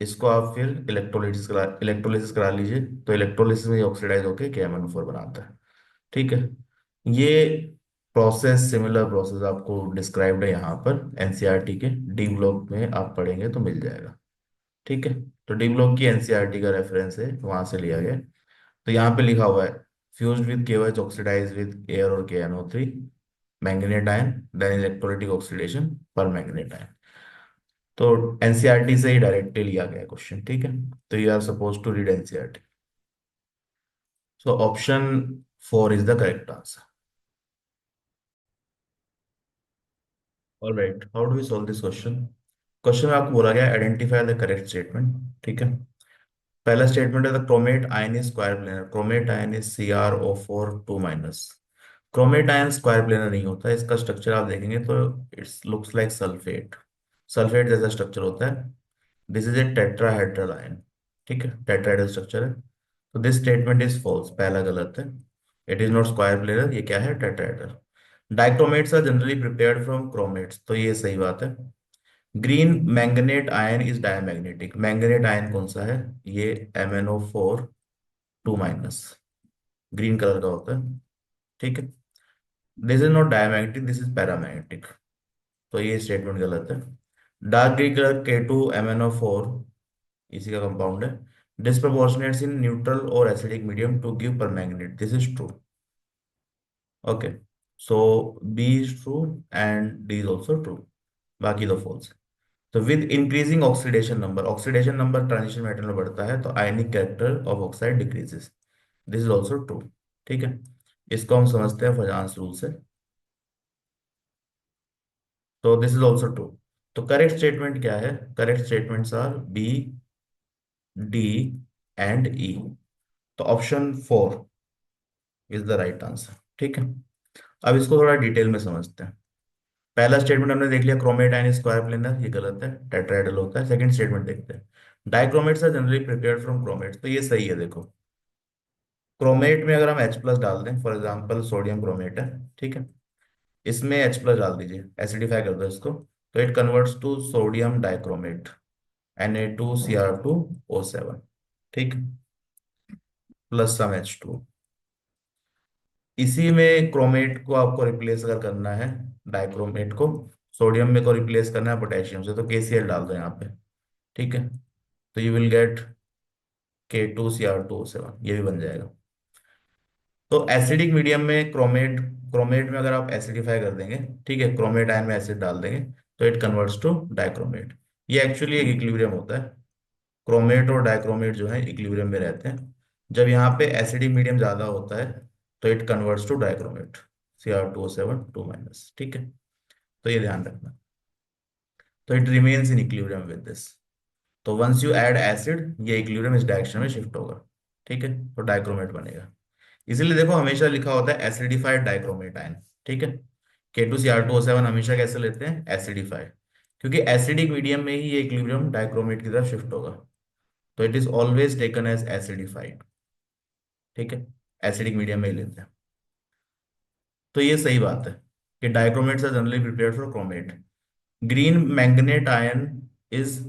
Speaker 1: इसको आप फिर इलेक्ट्रोलिसिस करा लीजिए, तो इलेक्ट्रोलिसिस में ऑक्सीडाइज होकर KMnO4 बनाता है। ठीक है। ये प्रोसेस, सिमिलर प्रोसेस आपको डिस्क्राइब्ड है यहाँ पर एनसीईआरटी के डी ब्लॉक में, आप पढ़ेंगे तो मिल जाएगा। ठीक है। तो डी ब्लॉक की एनसीईआरटी का रेफरेंस है, वहां से लिया गया है। तो यहाँ पे लिखा हुआ है, fused with KOH oxidize with air और KNO3, manganate ion, then electrolytic oxidation पर मैंगनेट आयन। तो एनसीईआरटी से ही डायरेक्टली लिया गया क्वेश्चन। ठीक है। तो you are suppose to read NCERT. So option 4 is the correct answer. All right, how do we solve this question. Question में आपको बोला गया आइडेंटिफाई द करेक्ट स्टेटमेंट। ठीक है। पहला स्टेटमेंट है the chromate ion is square planar, chromate ion is CrO4 2 minus. Chromate ion square planar नहीं होता, इसका स्ट्रक्चर आप देखेंगे तो it's looks like sulphate, sulphate जैसा स्ट्रक्चर होता है। This is A tetrahedral ion, ठीक है, टेट्राहेड्रल स्ट्रक्चर है। तो दिस स्टेटमेंट इज फॉल्स, पहला गलत है। It is not square planar, ये क्या है, tetrahedral. Dichromates are generally prepared from chromates, तो ये सही बात है। Green manganate ion is diamagnetic, manganate ion कौन सा है, ये MnO4 2 माइनस, ग्रीन कलर का होता है, ठीक है। This is not diamagnetic, this is paramagnetic, तो ये स्टेटमेंट गलत है। डार्क ग्रीन कलर K2MnO4 इसी का कंपाउंड है, डिस्प्रोपोर्शनेट्स इन न्यूट्रल और acidic medium to give permanganate, this is true. Okay, so B is true and D is also true, बाकी दो फॉल्स। तो with increasing oxidation number, oxidation number transition metal में बढ़ता है तो ionic character of oxide decreases, this is also true, ठीक है। इसको हम समझते हैं फजांस रूल से। तो दिस इज ऑल्सो ट्रू। तो करेक्ट स्टेटमेंट क्या है, correct statements are B, D and E. तो option 4 is the right answer, ठीक है। अब इसको थोड़ा डिटेल में समझते हैं। पहला स्टेटमेंट हमने देख लिया, क्रोमेट आयन स्क्वायर प्लेनर, ये गलत है, टेट्राहेड्रल होता है। सेकंड स्टेटमेंट देखते हैं, dichromates are generally prepared from chromates, तो ये सही है। देखो, क्रोमेट में अगर हम H+ डाल दें, फॉर एग्जांपल सोडियम क्रोमेट है, ठीक है, इसमें H+ डाल दीजिए, एसिडिफाई कर दो इसको, तो it converts to sodium dichromate, Na2Cr2O7, ठीक, प्लस सम H2। इसी में क्रोमेट को आपको रिप्लेस अगर करना है, डाइक्रोमेट को सोडियम में को रिप्लेस करना है पोटेशियम से, तो KCl डाल दो यहाँ पे, ठीक है। तो यू विल गेट K2Cr2O7, ये भी बन जाएगा। तो एसिडिक मीडियम में क्रोमेट, क्रोमेट में अगर आप एसिडिफाई कर देंगे, ठीक है, क्रोमेट आयन में एसिड डाल देंगे, तो इट कन्वर्ट्स टू डाइक्रोमेट। ये एक्चुअली एक इक्विलिब्रियम होता है, क्रोमेट और डाइक्रोमेट जो है इक्विलिब्रियम में रहते हैं। जब यहाँ पे एसिडिक मीडियम ज्यादा होता है तो it converts to dichromate, Cr2O7 2 minus, ठीक है। तो ये ध्यान रखना। तो it remains in equilibrium with this. तो वंस यू ऐड एसिड, ये इक्विलिब्रियम इस डायरेक्शन में शिफ्ट होगा, ठीक है, तो डाइक्रोमेट बनेगा। इसीलिए देखो हमेशा लिखा होता है एसिडिफाइड डाइक्रोमेट आयन, ठीक है। K2Cr2O7 हमेशा कैसे लेते हैं, एसिडिफाइड, क्योंकि एसिडिक मीडियम में ही ये इक्विलिब्रियम डाइक्रोमेट की तरफ शिफ्ट होगा, तो it is always taken as acidified, ठीक है, एसिडिक मीडियम में ही लेते हैं। तो ये सही बात है कि dichromates are generally prepared for chromate. Green manganate ion is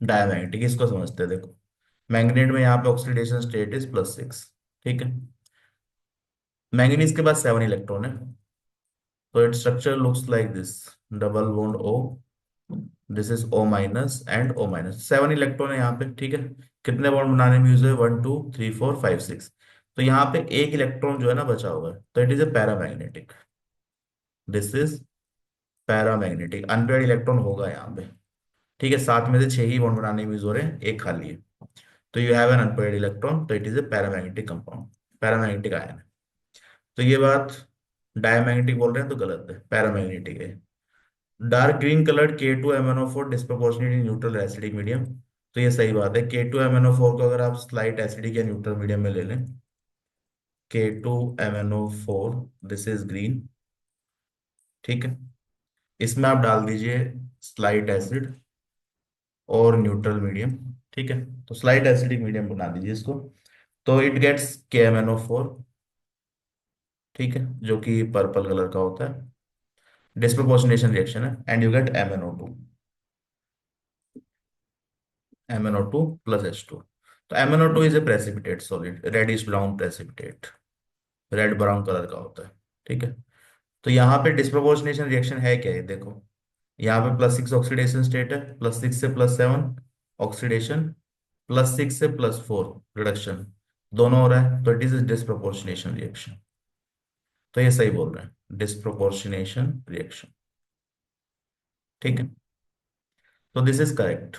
Speaker 1: diamagnetic, इसको समझते हैं। देखो, मैंगनेट में यहाँ पे ऑक्सीडेशन स्टेट इज +6, ठीक है। मैंगनीज के पास 7 इलेक्ट्रॉन है, तो it structure looks like this, double bond O, this is O- and O-, 7 electron है यहाँ पे, ठीक है। कितने बॉन्ड बनाने में यूज है, 1 2 3 4 5 6। तो यहाँ पे एक इलेक्ट्रॉन जो है ना बचा हुआ है, तो it is a paramagnetic, this is paramagnetic, unpaired electron होगा यहाँ पे, ठीक है। 7 में से 6 ही बॉन्ड बनाने में यूज हो रहे हैं, एक खाली है, तो you have an unpaired electron, तो it is a paramagnetic compound, paramagnetic ion है। तो ये बात डायमैग्नेटिक बोल रहे हैं तो गलत है, पैरामैग्नेटिक है। Dark green coloured K2MnO4 disproportionate in neutral acidic medium, तो ये सही बात है। K2MnO4 को अगर आप स्लाइट एसिडिक या न्यूट्रल मीडियम में ले लें, K2MnO4, दिस इज ग्रीन, ठीक है, इसमें आप डाल दीजिए स्लाइट एसिड और न्यूट्रल मीडियम, ठीक है। तो स्लाइट एसिडिक मीडियम बना दीजिए इसको, तो इट गेट्स KMnO4, ठीक है, जो कि पर्पल कलर का होता है, डिस्प्रोपोर्शनेशन रिएक्शन है, and you get MnO2 plus H2। तो MnO2 is a precipitate solid, reddish brown precipitate, red brown colour का होता है, ठीक है। तो यहाँ पे डिस्प्रोपोर्शनेशन रिएक्शन है क्या, ये देखो, यहाँ पे +6 ऑक्सीडेशन स्टेट है, +6 से +7 ऑक्सीडेशन, +6 से +4 रिडक्शन, दोनों हो रहा है, तो इट इज डिस्प्रोपोर्शनेशन रिएक्शन। तो ये सही बोल रहे हैं, डिस्प्रोपोर्शनेशन रिएक्शन, ठीक है। तो दिस इज करेक्ट,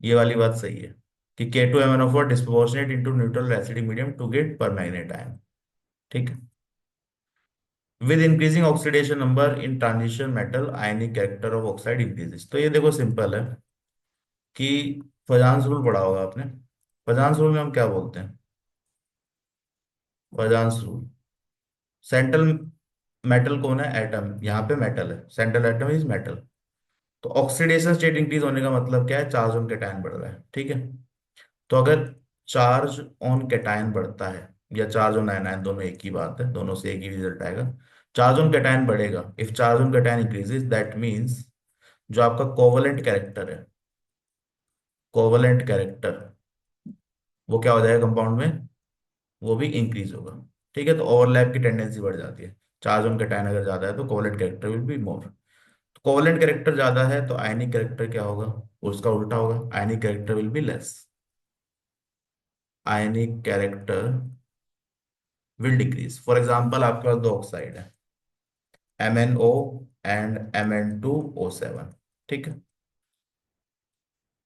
Speaker 1: ये वाली बात सही है कि K2MnO4 disproportionate into neutral acidic medium to get permanganate ion, ठीक है। With increasing oxidation number in transition metal ionic character of oxide increases, तो ये देखो सिंपल है कि फजांस रूल पढ़ा होगा आपने। फजांस रूल में हम क्या बोलते हैं? फजांस रूल, सेंट्रल मेटल कौन है? एटम, यहाँ पे मेटल है, सेंट्रल एटम इज मेटल। तो ऑक्सीडेशन स्टेट इंक्रीज होने का मतलब क्या है? चार्ज ऑन कैटायन बढ़ रहा है, ठीक है। तो अगर चार्ज ऑन कैटायन बढ़ता है या चार्ज ऑन आयनायन, दोनों एक ही बात है, दोनों से एक ही रिजल्ट आएगा। चार्ज ऑन कैटायन बढ़ेगा, if charge on cation increases that means जो आपका कोवलेंट कैरेक्टर है, कोवलेंट कैरेक्टर, वो क्या हो जाएगा कंपाउंड में? वो भी इंक्रीज होगा, ठीक है। तो ओवरलैप की टेंडेंसी बढ़ जाती है। चार्ज ऑन कैटायन अगर ज्यादा है तो covalent character will be more. तो कोवलेंट कैरेक्टर ज्यादा है तो आयनिक कैरेक्टर क्या होगा? उसका उल्टा होगा, आयनिक character will be less. Ionic character will decrease. For example आपके पास दो ऑक्साइड है, MnO एंड Mn2O7, ठीक है।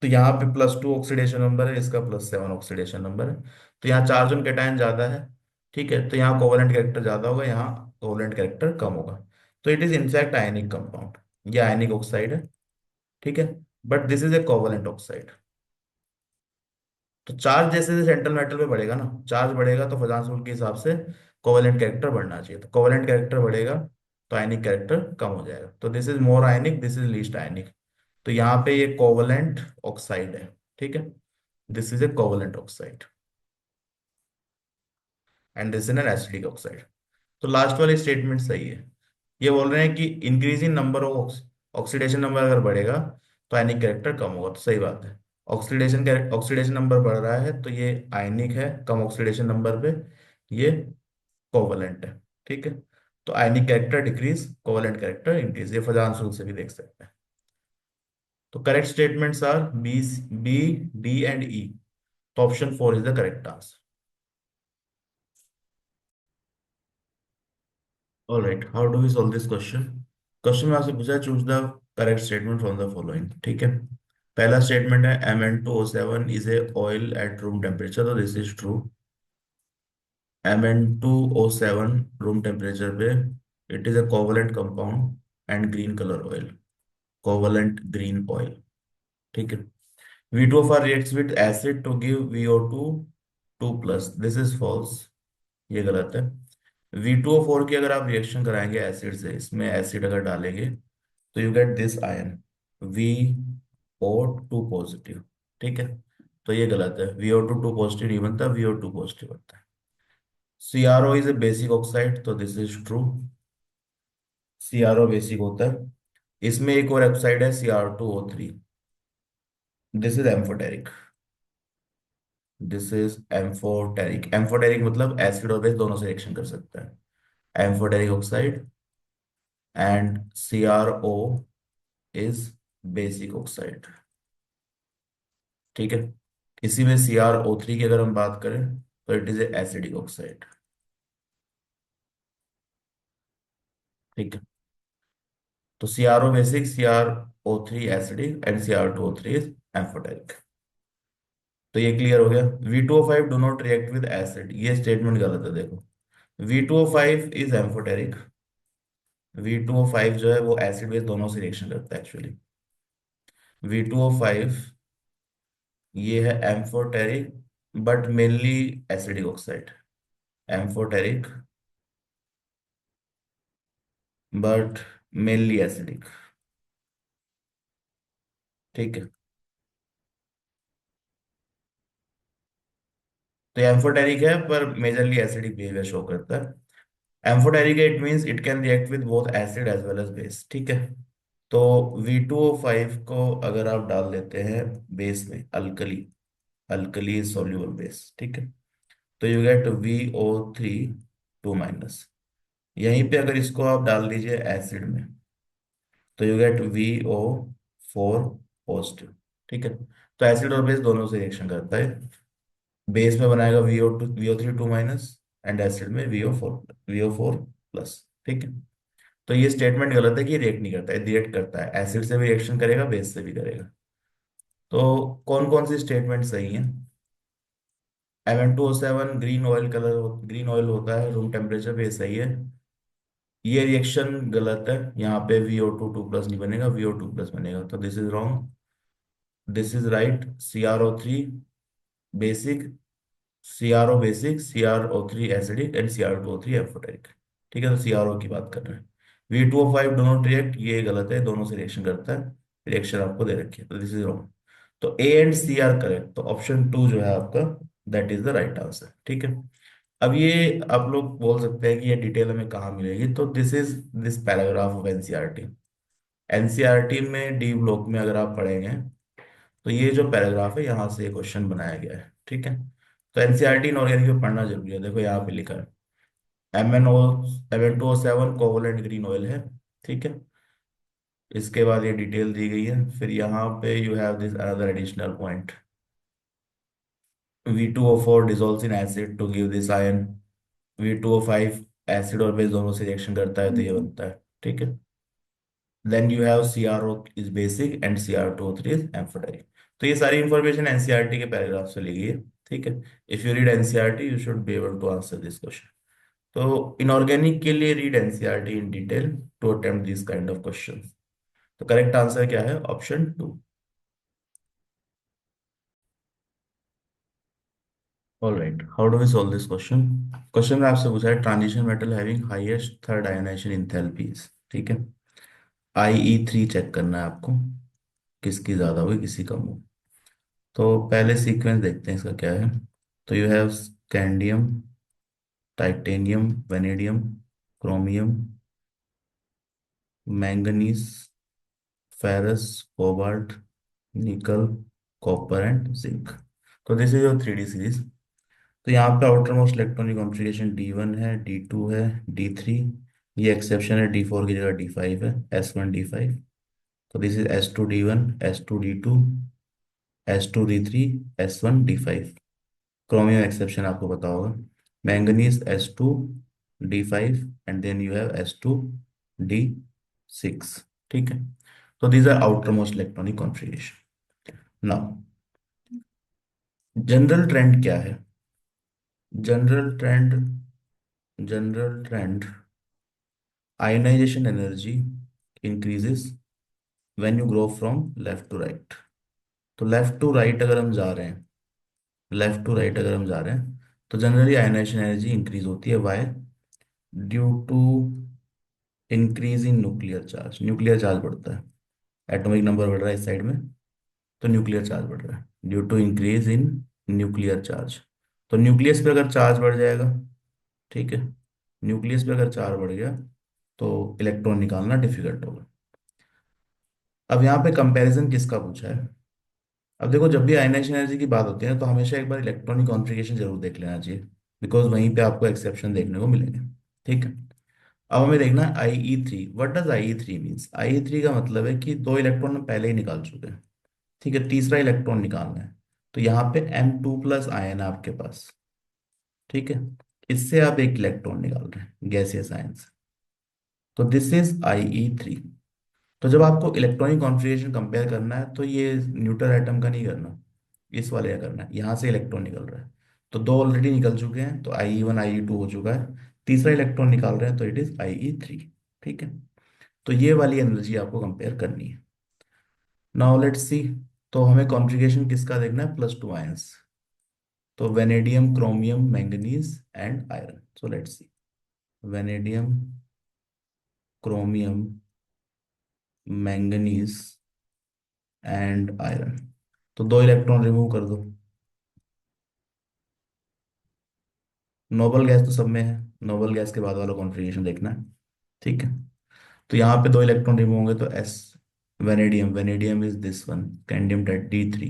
Speaker 1: तो यहाँ पे +2 ऑक्सीडेशन नंबर है, इसका +7 ऑक्सीडेशन नंबर है। तो यहाँ चार्ज ऑन कैटायन ज्यादा है, ठीक है, तो यहाँ कोवलेंट कैरेक्टर ज्यादा होगा, यहाँ कोवलेंट कैरेक्टर कम होगा। तो it is in fact ionic compound, ये आयनिक ऑक्साइड है, ठीक है। But this is a covalent oxide. तो चार्ज जैसे जैसे सेंट्रल मेटल पे बढ़ेगा ना, चार्ज बढ़ेगा तो फजांस रूल के हिसाब से कोवलेंट कैरेक्टर बढ़ना चाहिए। तो कोवलेंट कैरेक्टर बढ़ेगा तो आयनिक कैरेक्टर कम हो जाएगा। तो this is more ionic, this is least ionic. तो यहाँ पे ये कोवलेंट ऑक्साइड है, ठीक है। This is a covalent oxide and this is an acidic oxide. तो लास्ट वाली स्टेटमेंट सही है। ये बोल रहे हैं कि increasing number of oxidation number अगर बढ़ेगा तो आयनिक कैरेक्टर कम होगा, तो सही बात है। ऑक्सीडेशन नंबर बढ़ रहा है तो ये आयनिक है, कम ऑक्सीडेशन नंबर पे ये कोवलेंट है, ठीक है। तो ionic character decrease, covalent character increase, ये फजांस रूल से भी देख सकते हैं। तो correct statements are B, B, D and E. तो option 4 is the correct answer. Alright, how do we solve this question? Question में आपसे पूछा, choose the correct statement from the following, ठीक है। पहला स्टेटमेंट है Mn2O7 is a oil at room temperature, तो this is true. Mn2O7 room temperature पे it is a covalent compound and green colour oil, covalent green oil, ठीक है। V2O4 reacts with acid to give VO2 2+, this is false, ये गलत है। V2O4 की अगर आप रिएक्शन कराएंगे एसिड से, इसमें एसिड अगर डालेंगे तो you get this ion VO2 positive, ठीक है। तो ये गलत है, VO2 पॉजिटिव नहीं बनता, VO2 पॉजिटिव बनता है। CRO is a basic oxide, तो this is true. CRO basic होता है। इसमें एक और ऑक्साइड है Cr2O3, this is amphoteric, this is amphoteric. Amphoteric मतलब एसिड और बेस दोनों से रिएक्शन कर सकता है, amphoteric oxide. And CrO is basic oxide, ठीक है। इसी में CrO3 की अगर हम बात करें तो it is A acidic oxide, ठीक है। तो CrO basic, CrO3 acidic and Cr2O3 is amphoteric. तो ये क्लियर हो गया। V2O5 do not react with acid, ये स्टेटमेंट गलत है, देखो। V2O5 is amphoteric. V2O5 जो है वो एसिड बेस दोनों से रिएक्शन करता है एक्चुअली। V2O5 ये है amphoteric but mainly acidic oxide, amphoteric but mainly acidic, ठीक है। तो एम्फोटेरिक है पर मेजरली एसिडिक बिहेवियर शो करता है। Amphoteric it means it can react with both acid as well as base, ठीक है। तो V2O5 को अगर आप डाल देते हैं बेस में, अल्कली, अल्कली सोल्यूबल बेस, ठीक है, तो यू गेट VO3 2-। यहीं पे अगर इसको आप डाल दीजिए एसिड में तो यू गेट VO4 पॉजिटिव, ठीक है। तो एसिड और बेस दोनों से रिएक्शन करता है। बेस में बनाएगा VO3 2- एंड एसिड में VO4 प्लस, ठीक है। तो ये स्टेटमेंट गलत है कि रिएक्ट नहीं करता है, रिएक्ट करता है, एसिड से भी रिएक्शन करेगा, बेस से भी करेगा। तो कौन कौन सी स्टेटमेंट सही है? Mn2O7 green oil colour, green oil होता है रूम टेम्परेचर पे, सही है। ये रिएक्शन गलत है, यहाँ पे VO2 2+ नहीं बनेगा, VO2 प्लस बनेगा, तो this is wrong. This is right, CrO3 basic, CrO basic, CrO3 acidic and CrO3 amphoteric. ठीक है, तो CrO की बात कर रहे हैं। V2O5 डो नॉट रिएक्ट, ये गलत है, दोनों से रिएक्शन करता है। रिएक्शन आपको दे रखी है, तो दिस इज रॉन्ग। तो A and C are correct, तो ऑप्शन टू जो है आपका, that is the right answer. ठीक है। अब ये आप लोग बोल सकते हैं कि ये डिटेल हमें कहाँ मिलेगी, तो this is this paragraph of NCERT. NCERT में डी ब्लॉक में अगर आप पढ़ेंगे, तो ये जो पैराग्राफ है यहाँ से ये क्वेश्चन बनाया गया है। ठीक है। तो एनसीईआरटी इनऑर्गेनिक में पढ़ना जरूरी है। देखो यहाँ पे लिखा है MnO Mn2O7 covalent green oil है। ठीक है। इसके बाद ये डिटेल दी गई है, फिर यहाँ पे you have this another additional point, V2O4 dissolves in acid to give this ion, V2O5 acid और बेस दोनों से रिएक्शन करता है तो ये बनता है। ठीक है। Then you have CrO is basic and CrO3 is amphoteric. तो ये सारी इंफॉर्मेशन एनसीईआरटी के पैराग्राफ से ली गई है। ठीक है। If you read NCERT you should be able to answer this question. तो इनऑर्गेनिक के लिए read NCERT in detail to attempt this kind of question. तो करेक्ट आंसर क्या है? Option two. All right, how do we solve this question? Question में आपसे पूछा है transition metal having highest third ionization enthalpies. ठीक है। IE3 चेक करना है आपको, किसकी ज्यादा हुई किसकी कम हुई। तो पहले सीक्वेंस देखते हैं इसका क्या है। तो you have scandium, titanium, vanadium, chromium, manganese, ferrous, cobalt, निकल, कॉपर एंड जिंक। तो this is your 3D series. तो यहाँ पे outer most electronic configuration D1 है, D2 है, D3। ये एक्सेप्शन है, D4 की जगह D5 है, S1 D5। तो this is S2 D1, S2 D2, S2 D3, S1 D5। Chromium exception आपको पता होगा, manganese S2 D5 and then you have S2 D6। ठीक है। तो these are outer most electronic configuration. Now general trend क्या है? General trend, general trend, ionization energy increases when you grow from left to right. तो left to right अगर हम जा रहे हैं, लेफ्ट टू राइट अगर हम जा रहे हैं, तो जनरली आयोनाइजेशन एनर्जी इंक्रीज होती है। Why? Due to increase in nuclear charge, nuclear charge बढ़ता है, एटॉमिक नंबर बढ़ रहा है इस साइड में, तो न्यूक्लियर चार्ज बढ़ रहा है due to increase in nuclear charge. तो न्यूक्लियस पे अगर चार्ज बढ़ जाएगा, ठीक है, न्यूक्लियस पे अगर चार्ज बढ़ गया तो इलेक्ट्रॉन निकालना डिफिकल्ट होगा। अब यहाँ पे कंपैरिजन किसका पूछा है? अब देखो, जब भी आयनाइजेशन एनर्जी की बात होती है ना, तो हमेशा एक बार इलेक्ट्रॉनिक कॉन्फ़िगरेशन जरूर देख लेना चाहिए, बिकॉज वहीं पे आपको एक्सेप्शन देखने को मिलेंगे। ठीक है। अब हमें देखना है IE3। What does IE3 means? IE3 का मतलब है कि दो इलेक्ट्रॉन हम पहले ही निकाल चुके हैं। ठीक है, तीसरा इलेक्ट्रॉन निकालना है। तो यहाँ पे M2+ आयन है आपके पास। ठीक है। इससे आप एक इलेक्ट्रॉन निकाल रहे हैं गैसियस आयन से, तो दिस इज IE3। तो जब आपको इलेक्ट्रॉनिक कॉन्फ़िगरेशन कंपेयर करना है, तो ये न्यूट्रल एटम का नहीं करना, इस वाले का करना है। यहाँ से इलेक्ट्रॉन निकल रहा है, तो दो ऑलरेडी निकल चुके हैं, तो IE1 IE2 हो चुका है। तीसरा इलेक्ट्रॉन निकाल रहे हैं, तो इट इज IE3। ठीक है। तो ये वाली एनर्जी आपको कंपेयर करनी है। Now let's see. तो हमें कॉन्फ़िगरेशन किसका देखना है? +2 आयंस। तो vanadium, chromium, manganese and iron. So let's see, vanadium, chromium, manganese and iron. तो दो इलेक्ट्रॉन रिमूव कर दो। नोबल गैस तो सब में है, नोबल गैस के बाद वाला कॉन्फ़िगरेशन देखना है। ठीक है। तो यहाँ पे दो इलेक्ट्रॉन रिमूव होंगे, तो S, vanadium, vanadium is this one, scandium that D3।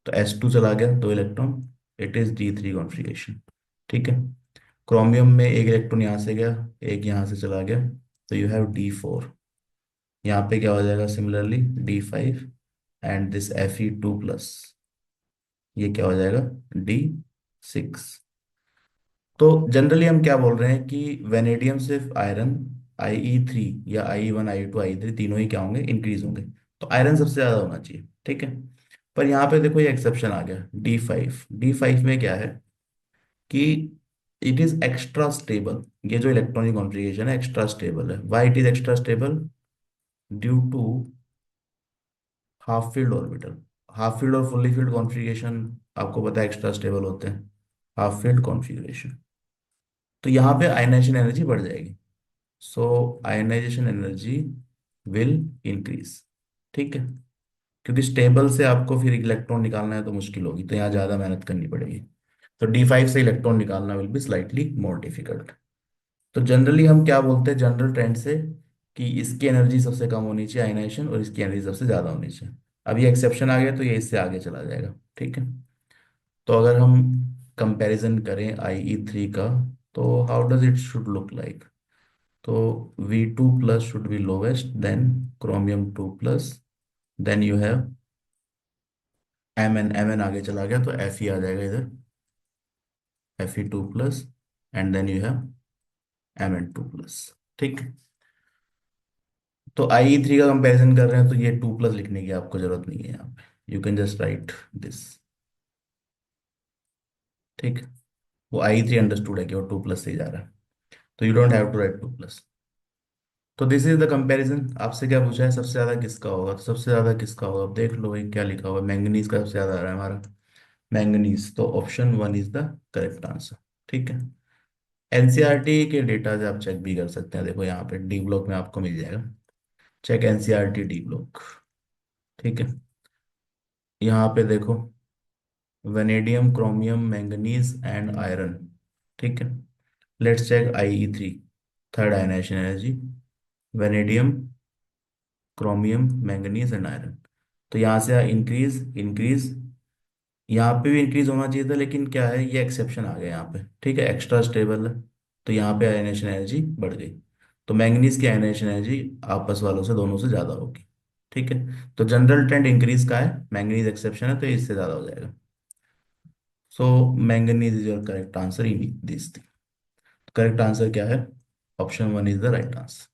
Speaker 1: तो S2 चला गया, दो electron, it is D3 configuration. ठीक है। क्रोमियम में एक इलेक्ट्रॉन यहाँ से गया, एक यहाँ से चला गया, तो यू हैव D4। यहाँ पे क्या हो जाएगा? Similarly D5 and this Fe2+, ये क्या हो जाएगा? D6। तो जनरली हम क्या बोल रहे हैं कि वेनेडियम सिर्फ आयरन, IE3 या IE1 IE2 IE3 तीनों ही क्या होंगे? इंक्रीज होंगे। तो आयरन सबसे ज्यादा होना चाहिए। ठीक है। पर यहाँ पे देखो ये एक्सेप्शन आ गया, D5। D5 में क्या है कि इट इज एक्स्ट्रा स्टेबल। ये जो इलेक्ट्रॉनिक कॉन्फ़िगरेशन है एक्स्ट्रा स्टेबल है। Why it is extra stable? Due to half filled orbital. Half filled और फुल्ली फील्ड कॉन्फ़िगरेशन आपको पता है एक्स्ट्रा स्टेबल होते हैं। हाफ फील्ड कॉन्फ़िगरेशन, तो यहाँ पे आयनाइजेशन एनर्जी बढ़ जाएगी। सो आयनाइजेशन एनर्जी विल इंक्रीज। ठीक है, क्योंकि स्टेबल से आपको फिर इलेक्ट्रॉन निकालना है तो मुश्किल होगी, तो यहाँ ज़्यादा मेहनत करनी पड़ेगी। तो D5 से इलेक्ट्रॉन निकालना will be slightly more difficult. तो जनरली हम क्या बोलते हैं जनरल ट्रेंड से, कि इसकी एनर्जी सबसे कम होनी चाहिए आयनाइजेशन, और इसकी एनर्जी सबसे ज़्यादा होनी चाहिए। अब ये एक्सेप्शन आ गया तो ये इससे आगे चला जाएगा। ठीक है, तो अगर हम कंपैरिजन करें IE3 का, तो how does it should look like. तो V2 plus should be lowest, then Chromium 2 plus, then you have Mn आगे चला गया तो Fe आ जाएगा इधर, Fe2 plus, and then you have Mn2 plus. ठीक, तो IE3 का कंपैरिजन कर रहे हैं तो ये 2 प्लस लिखने की आपको जरूरत नहीं है यहाँ पे, you can just right this. ठीक, वो IE3 अंडरस्टूड है कि वो 2 प्लस से ही जा रहा है, तो you don't have to write 2 plus. तो दिस इज द कंपैरिजन। आपसे क्या पूछा है सबसे ज्यादा किसका होगा, तो सबसे ज्यादा किसका होगा, अब देख लो भाई क्या लिखा हुआ है, मैंगनीज का सबसे ज्यादा आ रहा है हमारा, मैंगनीज, तो option 1 is the correct answer. ठीक है, एनसीईआरटी के डेटा से आप चेक भी कर सकते हैं, देखो यहाँ पे डी ब्लॉक में आपको मिल जाएगा, चेक एनसीईआरटी डी ब्लॉक। ठीक है, यहाँ पे देखो, vanadium, chromium, manganese and iron. ठीक है, let's check IE3, third ionization energy, vanadium, chromium, manganese and iron. तो यहाँ से इंक्रीज इंक्रीज, यहाँ पे भी इंक्रीज होना चाहिए था, लेकिन क्या है ये एक्सेप्शन आ गया यहाँ पे। ठीक है, एक्स्ट्रा स्टेबल है, तो यहाँ पे आयनाइजेशन एनर्जी बढ़ गई। तो मैंगनीज की आयनाइजेशन एनर्जी आपस वालों से दोनों से ज़्यादा होगी। ठीक है, तो जनरल ट्रेंड इंक्रीज का है, मैंगनीज एक्सेप्शन है तो ये इससे ज़्यादा हो जाएगा। So manganese is your correct answer in this thing. Correct answer क्या है, option 1 is the right answer.